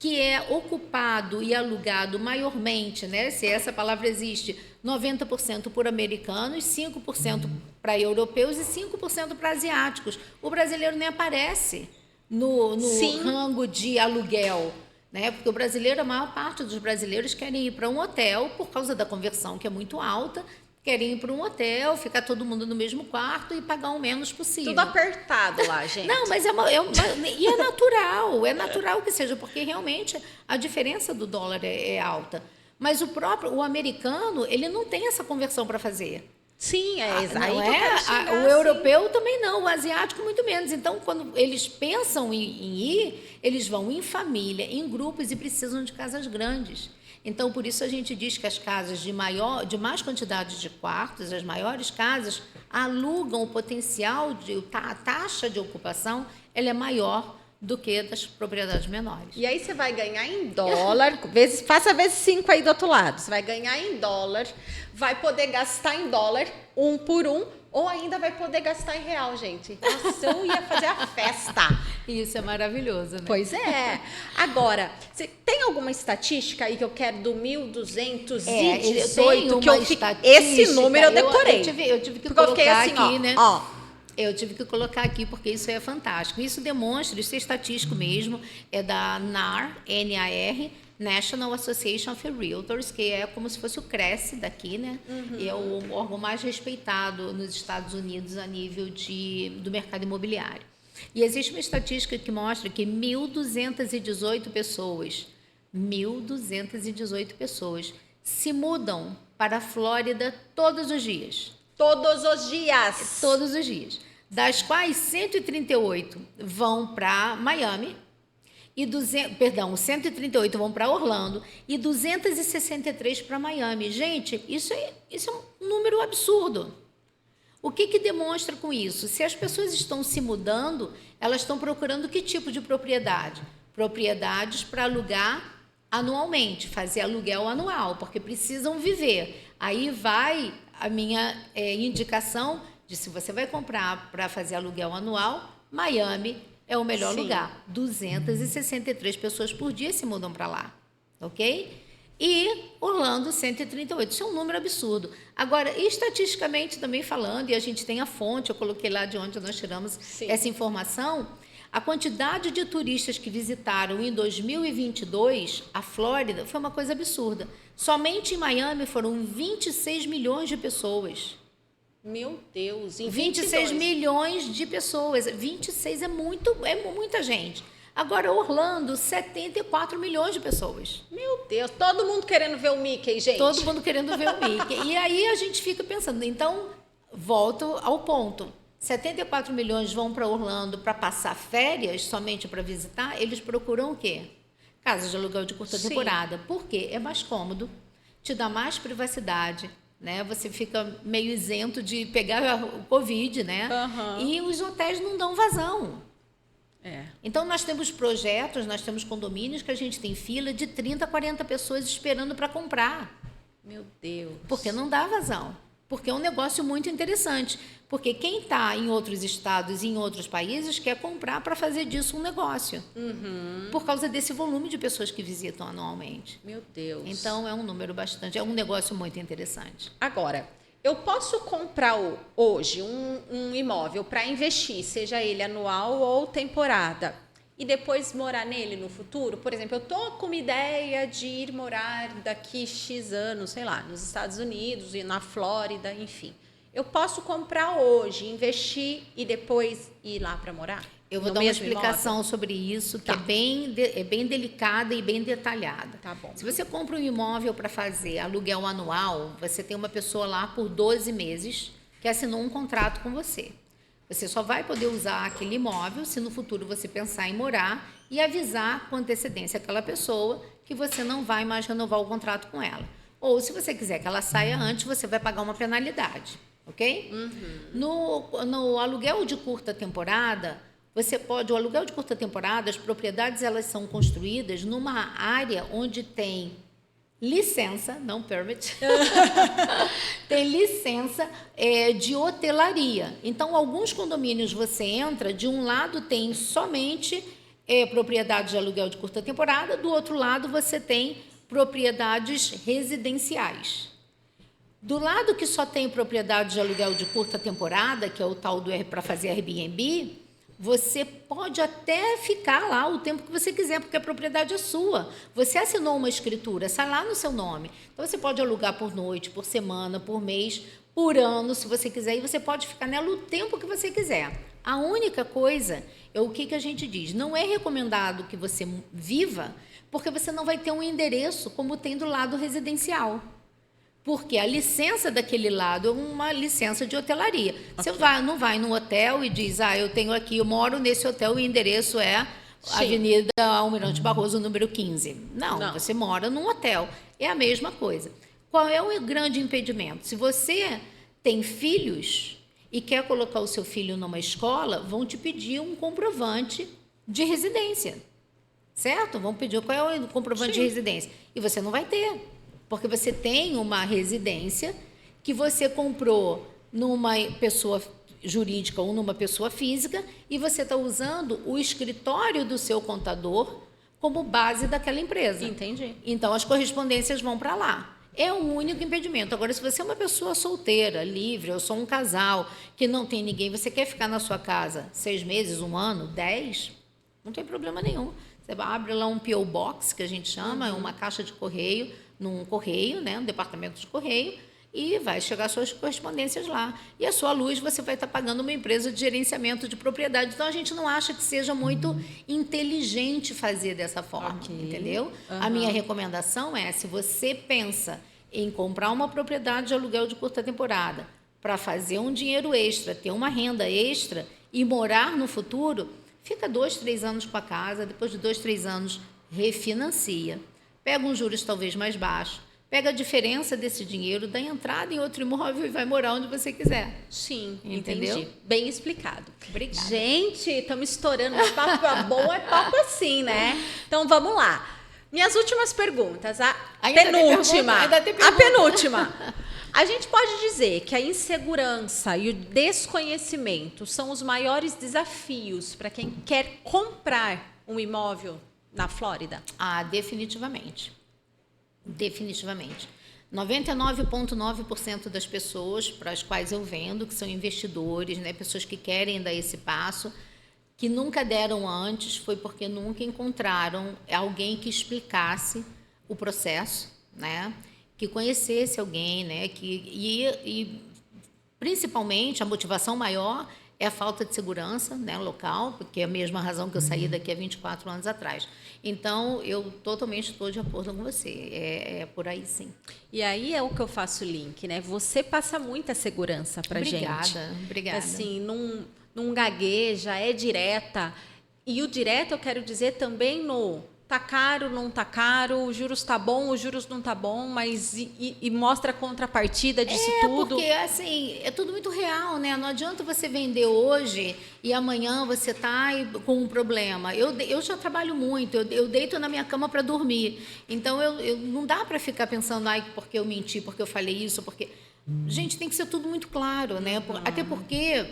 que é ocupado e alugado maiormente, né? Se essa palavra existe, 90% por americanos, 5% para europeus e 5% para asiáticos. O brasileiro nem aparece no rango de aluguel, né? Porque o brasileiro, a maior parte dos brasileiros querem ir para um hotel por causa da conversão, que é muito alta, querem ir para um hotel, ficar todo mundo no mesmo quarto e pagar o menos possível. Tudo apertado lá, gente. Não, mas e é natural que seja, porque realmente a diferença do dólar é alta. Mas o americano, ele não tem essa conversão para fazer. Sim, é exato. Não é? O europeu também não, o asiático muito menos. Então, quando eles pensam em ir, eles vão em família, em grupos e precisam de casas grandes. Então, por isso a gente diz que as casas de mais quantidade de quartos, as maiores casas, alugam o potencial, a taxa de ocupação ela é maior do que das propriedades menores. E aí você vai ganhar em dólar, faça vezes 5 aí do outro lado. Você vai ganhar em dólar, vai poder gastar em dólar, um por um, ou ainda vai poder gastar em real, gente. Nossa, eu ia fazer a festa. Isso é maravilhoso, né? Pois é. Agora, você tem alguma estatística aí que eu quero do 1.218? Que eu fico, esse número eu decorei. Eu tive que porque eu fiquei colocar assim, aqui, ó, né? ó. Eu tive que colocar aqui porque isso é fantástico. Isso demonstra, isso é estatístico mesmo, é da NAR, N-A-R, National Association of Realtors, que é como se fosse o CRESSE daqui, né? E é o órgão mais respeitado nos Estados Unidos a nível do mercado imobiliário. E existe uma estatística que mostra que 1.218 pessoas se mudam para a Flórida todos os dias. Todos os dias. Todos os dias. Das quais 138 vão para Miami, 138 vão para Orlando e 263 para Miami. Gente, isso é um número absurdo. O que demonstra com isso? Se as pessoas estão se mudando, elas estão procurando que tipo de propriedade? Propriedades para alugar anualmente, fazer aluguel anual, porque precisam viver. Aí vai a minha indicação de se você vai comprar para fazer aluguel anual, Miami é o melhor lugar. 263 pessoas por dia se mudam para lá, ok? E Orlando, 138. Isso é um número absurdo. Agora, estatisticamente também falando, e a gente tem a fonte, eu coloquei lá de onde nós tiramos essa informação, a quantidade de turistas que visitaram em 2022 a Flórida foi uma coisa absurda. Somente em Miami foram 26 milhões de pessoas. Meu Deus, em 26 milhões de pessoas. 26 é muita gente. Agora, Orlando, 74 milhões de pessoas. Meu Deus, todo mundo querendo ver o Mickey, gente. Todo mundo querendo ver o Mickey. E aí a gente fica pensando, então, volto ao ponto. 74 milhões vão para Orlando para passar férias, somente para visitar, eles procuram o quê? Casas de aluguel de curta temporada. Por quê? É mais cômodo, te dá mais privacidade, né? Você fica meio isento de pegar o Covid, né? E os hotéis não dão vazão. Então, nós temos projetos, nós temos condomínios que a gente tem fila de 30, 40 pessoas esperando para comprar. Meu Deus. Porque não dá vazão. Porque é um negócio muito interessante. Porque quem está em outros estados e em outros países quer comprar para fazer disso um negócio. Por causa desse volume de pessoas que visitam anualmente. Meu Deus. Então, é um número bastante... É um negócio muito interessante. Agora, eu posso comprar hoje um imóvel para investir, seja ele anual ou temporada, e depois morar nele no futuro? Por exemplo, eu estou com uma ideia de ir morar daqui X anos, sei lá, nos Estados Unidos e na Flórida, enfim. Eu posso comprar hoje, investir e depois ir lá para morar? Eu vou dar uma explicação sobre isso, que é bem delicada e bem detalhada. Tá bom. Se você compra um imóvel para fazer aluguel anual, você tem uma pessoa lá por 12 meses que assinou um contrato com você. Você só vai poder usar aquele imóvel se no futuro você pensar em morar e avisar com antecedência aquela pessoa que você não vai mais renovar o contrato com ela. Ou, se você quiser que ela saia antes, você vai pagar uma penalidade, ok? No aluguel de curta temporada, o aluguel de curta temporada, as propriedades elas são construídas numa área onde tem licença, não permit, tem licença de hotelaria. Então, alguns condomínios você entra, de um lado tem somente propriedades de aluguel de curta temporada, do outro lado você tem propriedades residenciais. Do lado que só tem propriedade de aluguel de curta temporada, que é o tal para fazer Airbnb, você pode até ficar lá o tempo que você quiser, porque a propriedade é sua. Você assinou uma escritura, sai lá no seu nome. Então, você pode alugar por noite, por semana, por mês, por ano, se você quiser, e você pode ficar nela o tempo que você quiser. A única coisa é o que a gente diz. Não é recomendado que você viva, porque você não vai ter um endereço como tem do lado residencial. Porque a licença daquele lado é uma licença de hotelaria. Você não vai no hotel e diz, eu moro nesse hotel e o endereço é Avenida Almirante Barroso, número 15. Não, você mora num hotel. É a mesma coisa. Qual é o grande impedimento? Se você tem filhos e quer colocar o seu filho numa escola, vão te pedir um comprovante de residência, certo? Vamos pedir qual é o comprovante de residência. E você não vai ter, porque você tem uma residência que você comprou numa pessoa jurídica ou numa pessoa física e você está usando o escritório do seu contador como base daquela empresa. Entendi. Então, as correspondências vão para lá. É o único impedimento. Agora, se você é uma pessoa solteira, livre, eu sou um casal, que não tem ninguém, você quer ficar na sua casa 6 meses, 1 ano, 10, não tem problema nenhum. Você abre lá um P.O. Box, que a gente chama, uma caixa de correio, num correio, né, um departamento de correio, e vai chegar suas correspondências lá. E a sua luz você vai estar pagando uma empresa de gerenciamento de propriedade. Então, a gente não acha que seja muito inteligente fazer dessa forma, entendeu? A minha recomendação é, se você pensa em comprar uma propriedade de aluguel de curta temporada para fazer um dinheiro extra, ter uma renda extra e morar no futuro, fica 2, 3 anos com a casa, depois de 2, 3 anos, refinancia. Pega uns juros talvez mais baixos, pega a diferença desse dinheiro, dá entrada em outro imóvel e vai morar onde você quiser. Sim, Entendeu? entendi. Bem explicado. Obrigada. Gente, estamos estourando. Papo bom é papo assim, né? Então, vamos lá. Minhas últimas perguntas. A Ainda tem penúltima. pergunta? Ainda tem A pergunta? penúltima. A gente pode dizer que a insegurança e o desconhecimento são os maiores desafios para quem quer comprar um imóvel na Flórida? Ah, definitivamente. Definitivamente. 99,9% das pessoas para as quais eu vendo, que são investidores, né, pessoas que querem dar esse passo, que nunca deram antes, foi porque nunca encontraram alguém que explicasse o processo, né, que conhecesse alguém, né, e principalmente a motivação maior é a falta de segurança, né, local, porque é a mesma razão que eu saí daqui a 24 anos atrás. Então, eu totalmente estou de acordo com você. É por aí, sim. E aí é o que eu faço o link, né? Você passa muita segurança pra gente. Obrigada. Assim, não gagueja, é direta. E o direto eu quero dizer também no tá caro, não tá caro, os juros tá bom, os juros não tá bom, mas e mostra a contrapartida disso tudo. Porque, assim, é tudo muito real, né? Não adianta você vender hoje e amanhã você tá com um problema. Eu já trabalho muito, eu deito na minha cama para dormir. Então, eu não dá para ficar pensando, ai, porque eu menti, porque eu falei isso, porque... Gente, tem que ser tudo muito claro, né? Até porque...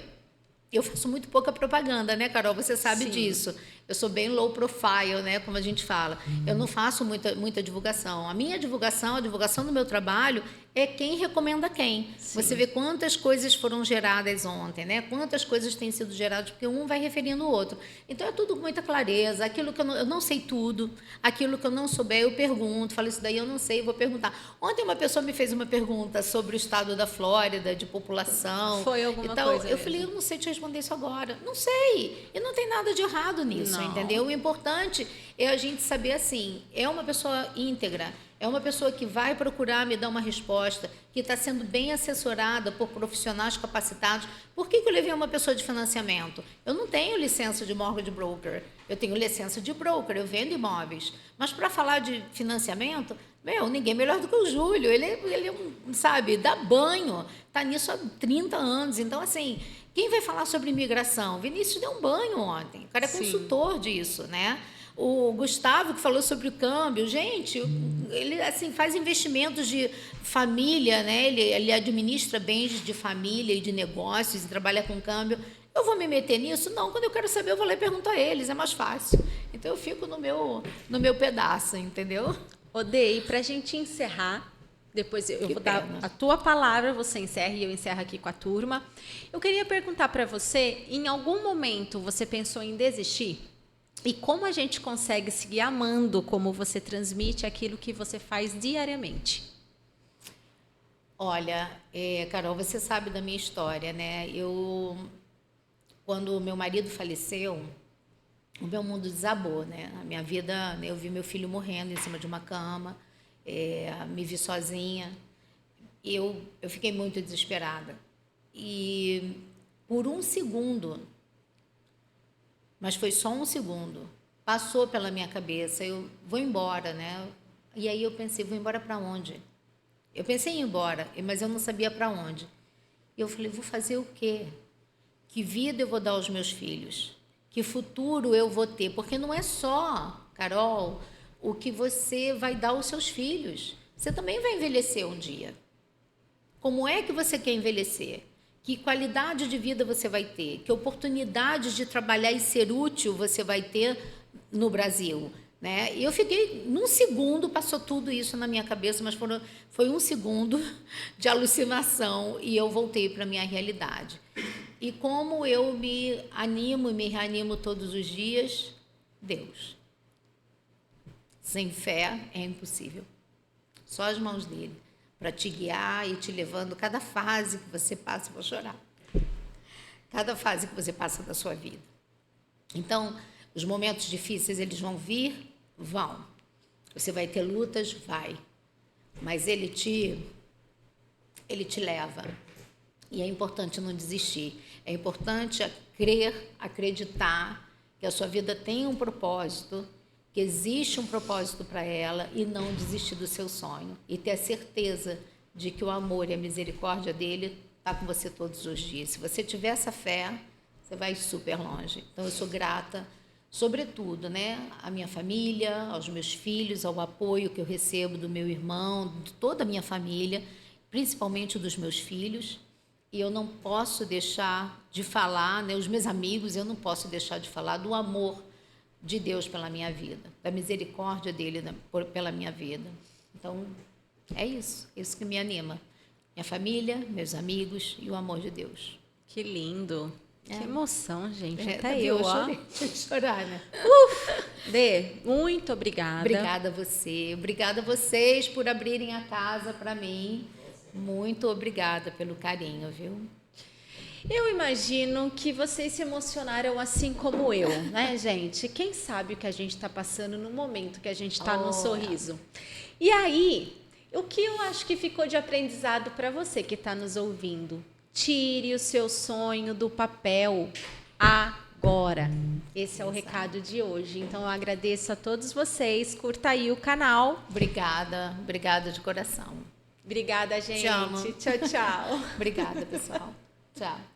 Eu faço muito pouca propaganda, né, Carol? Você sabe Sim. disso. Eu sou bem low profile, né, como a gente fala. Eu não faço muita divulgação. A minha divulgação, a divulgação do meu trabalho é quem recomenda quem. Sim. Você vê quantas coisas foram geradas ontem, né? Quantas coisas têm sido geradas, porque um vai referindo o outro. Então, é tudo com muita clareza. Aquilo que eu não sei tudo, aquilo que eu não souber, eu pergunto. Falo, isso daí eu não sei, eu vou perguntar. Ontem uma pessoa me fez uma pergunta sobre o estado da Flórida, de população. Foi alguma então, coisa eu mesmo. falei, eu não sei te responder isso agora. Não sei. E não tem nada de errado nisso, Não. entendeu? O importante é a gente saber assim, é uma pessoa íntegra, é uma pessoa que vai procurar me dar uma resposta, que está sendo bem assessorada por profissionais capacitados. Por que eu levei uma pessoa de financiamento? Eu não tenho licença de mortgage broker, eu tenho licença de broker, eu vendo imóveis. Mas para falar de financiamento, ninguém melhor do que o Júlio. Ele é sabe, dá banho, está nisso há 30 anos. Então, assim, quem vai falar sobre imigração? Vinícius deu um banho ontem, o cara é Sim. consultor disso, né? O Gustavo, que falou sobre o câmbio, gente, ele assim, faz investimentos de família, né? Ele administra bens de família e de negócios e trabalha com câmbio. Eu vou me meter nisso? Não, quando eu quero saber, eu vou lá e pergunto a eles, é mais fácil. Então, eu fico no meu pedaço, entendeu? Odei, para a gente encerrar, depois eu Que vou dar pena. a tua palavra, você encerra e eu encerro aqui com a turma. Eu queria perguntar para você, em algum momento você pensou em desistir? E como a gente consegue seguir amando como você transmite aquilo que você faz diariamente? Olha, Carol, você sabe da minha história, né? Quando o meu marido faleceu, o meu mundo desabou, né? A minha vida, né, eu vi meu filho morrendo em cima de uma cama, me vi sozinha, e eu fiquei muito desesperada. E por um segundo, mas foi só um segundo, passou pela minha cabeça, eu vou embora, né? E aí eu pensei, vou embora para onde? Eu pensei em ir embora, mas eu não sabia para onde. E eu falei, vou fazer o quê? Que vida eu vou dar aos meus filhos? que futuro eu vou ter, porque não é só, Carol, o que você vai dar aos seus filhos. Você também vai envelhecer um dia. Como é que você quer envelhecer? Que qualidade de vida você vai ter? Que oportunidades de trabalhar e ser útil você vai ter no Brasil? Né? E eu fiquei, num segundo, passou tudo isso na minha cabeça, mas foi um segundo de alucinação e eu voltei para a minha realidade. E como eu me animo e me reanimo todos os dias? Deus. Sem fé é impossível. Só as mãos dele, para te guiar e te levando cada fase que você passa, vou chorar. Cada fase que você passa da sua vida. Então, os momentos difíceis, eles vão vir? Vão. Você vai ter lutas? Vai. Mas ele te leva. E é importante não desistir. É importante crer, acreditar que a sua vida tem um propósito, que existe um propósito para ela e não desistir do seu sonho. E ter a certeza de que o amor e a misericórdia dele está com você todos os dias. Se você tiver essa fé, você vai super longe. Então, eu sou grata, sobretudo, né, à minha família, aos meus filhos, ao apoio que eu recebo do meu irmão, de toda a minha família, principalmente dos meus filhos. E eu não posso deixar de falar, né, os meus amigos, eu não posso deixar de falar do amor de Deus pela minha vida, da misericórdia dele pela minha vida. Então, é isso que me anima. Minha família, meus amigos e o amor de Deus. Que lindo. É. Que emoção, gente. É, Até eu, ó. chorei de chorar, né? Dê, muito obrigada. Obrigada a você. Obrigada a vocês por abrirem a casa para mim. Muito obrigada pelo carinho, viu? Eu imagino que vocês se emocionaram assim como eu, né, gente? Quem sabe o que a gente está passando no momento que a gente está no sorriso. E aí, o que eu acho que ficou de aprendizado para você que está nos ouvindo? Tire o seu sonho do papel agora. Esse é o recado de hoje. Então, eu agradeço a todos vocês. Curta aí o canal. Obrigada de coração. Obrigada, gente. Te amo. Tchau, tchau. Obrigada, pessoal. Tchau.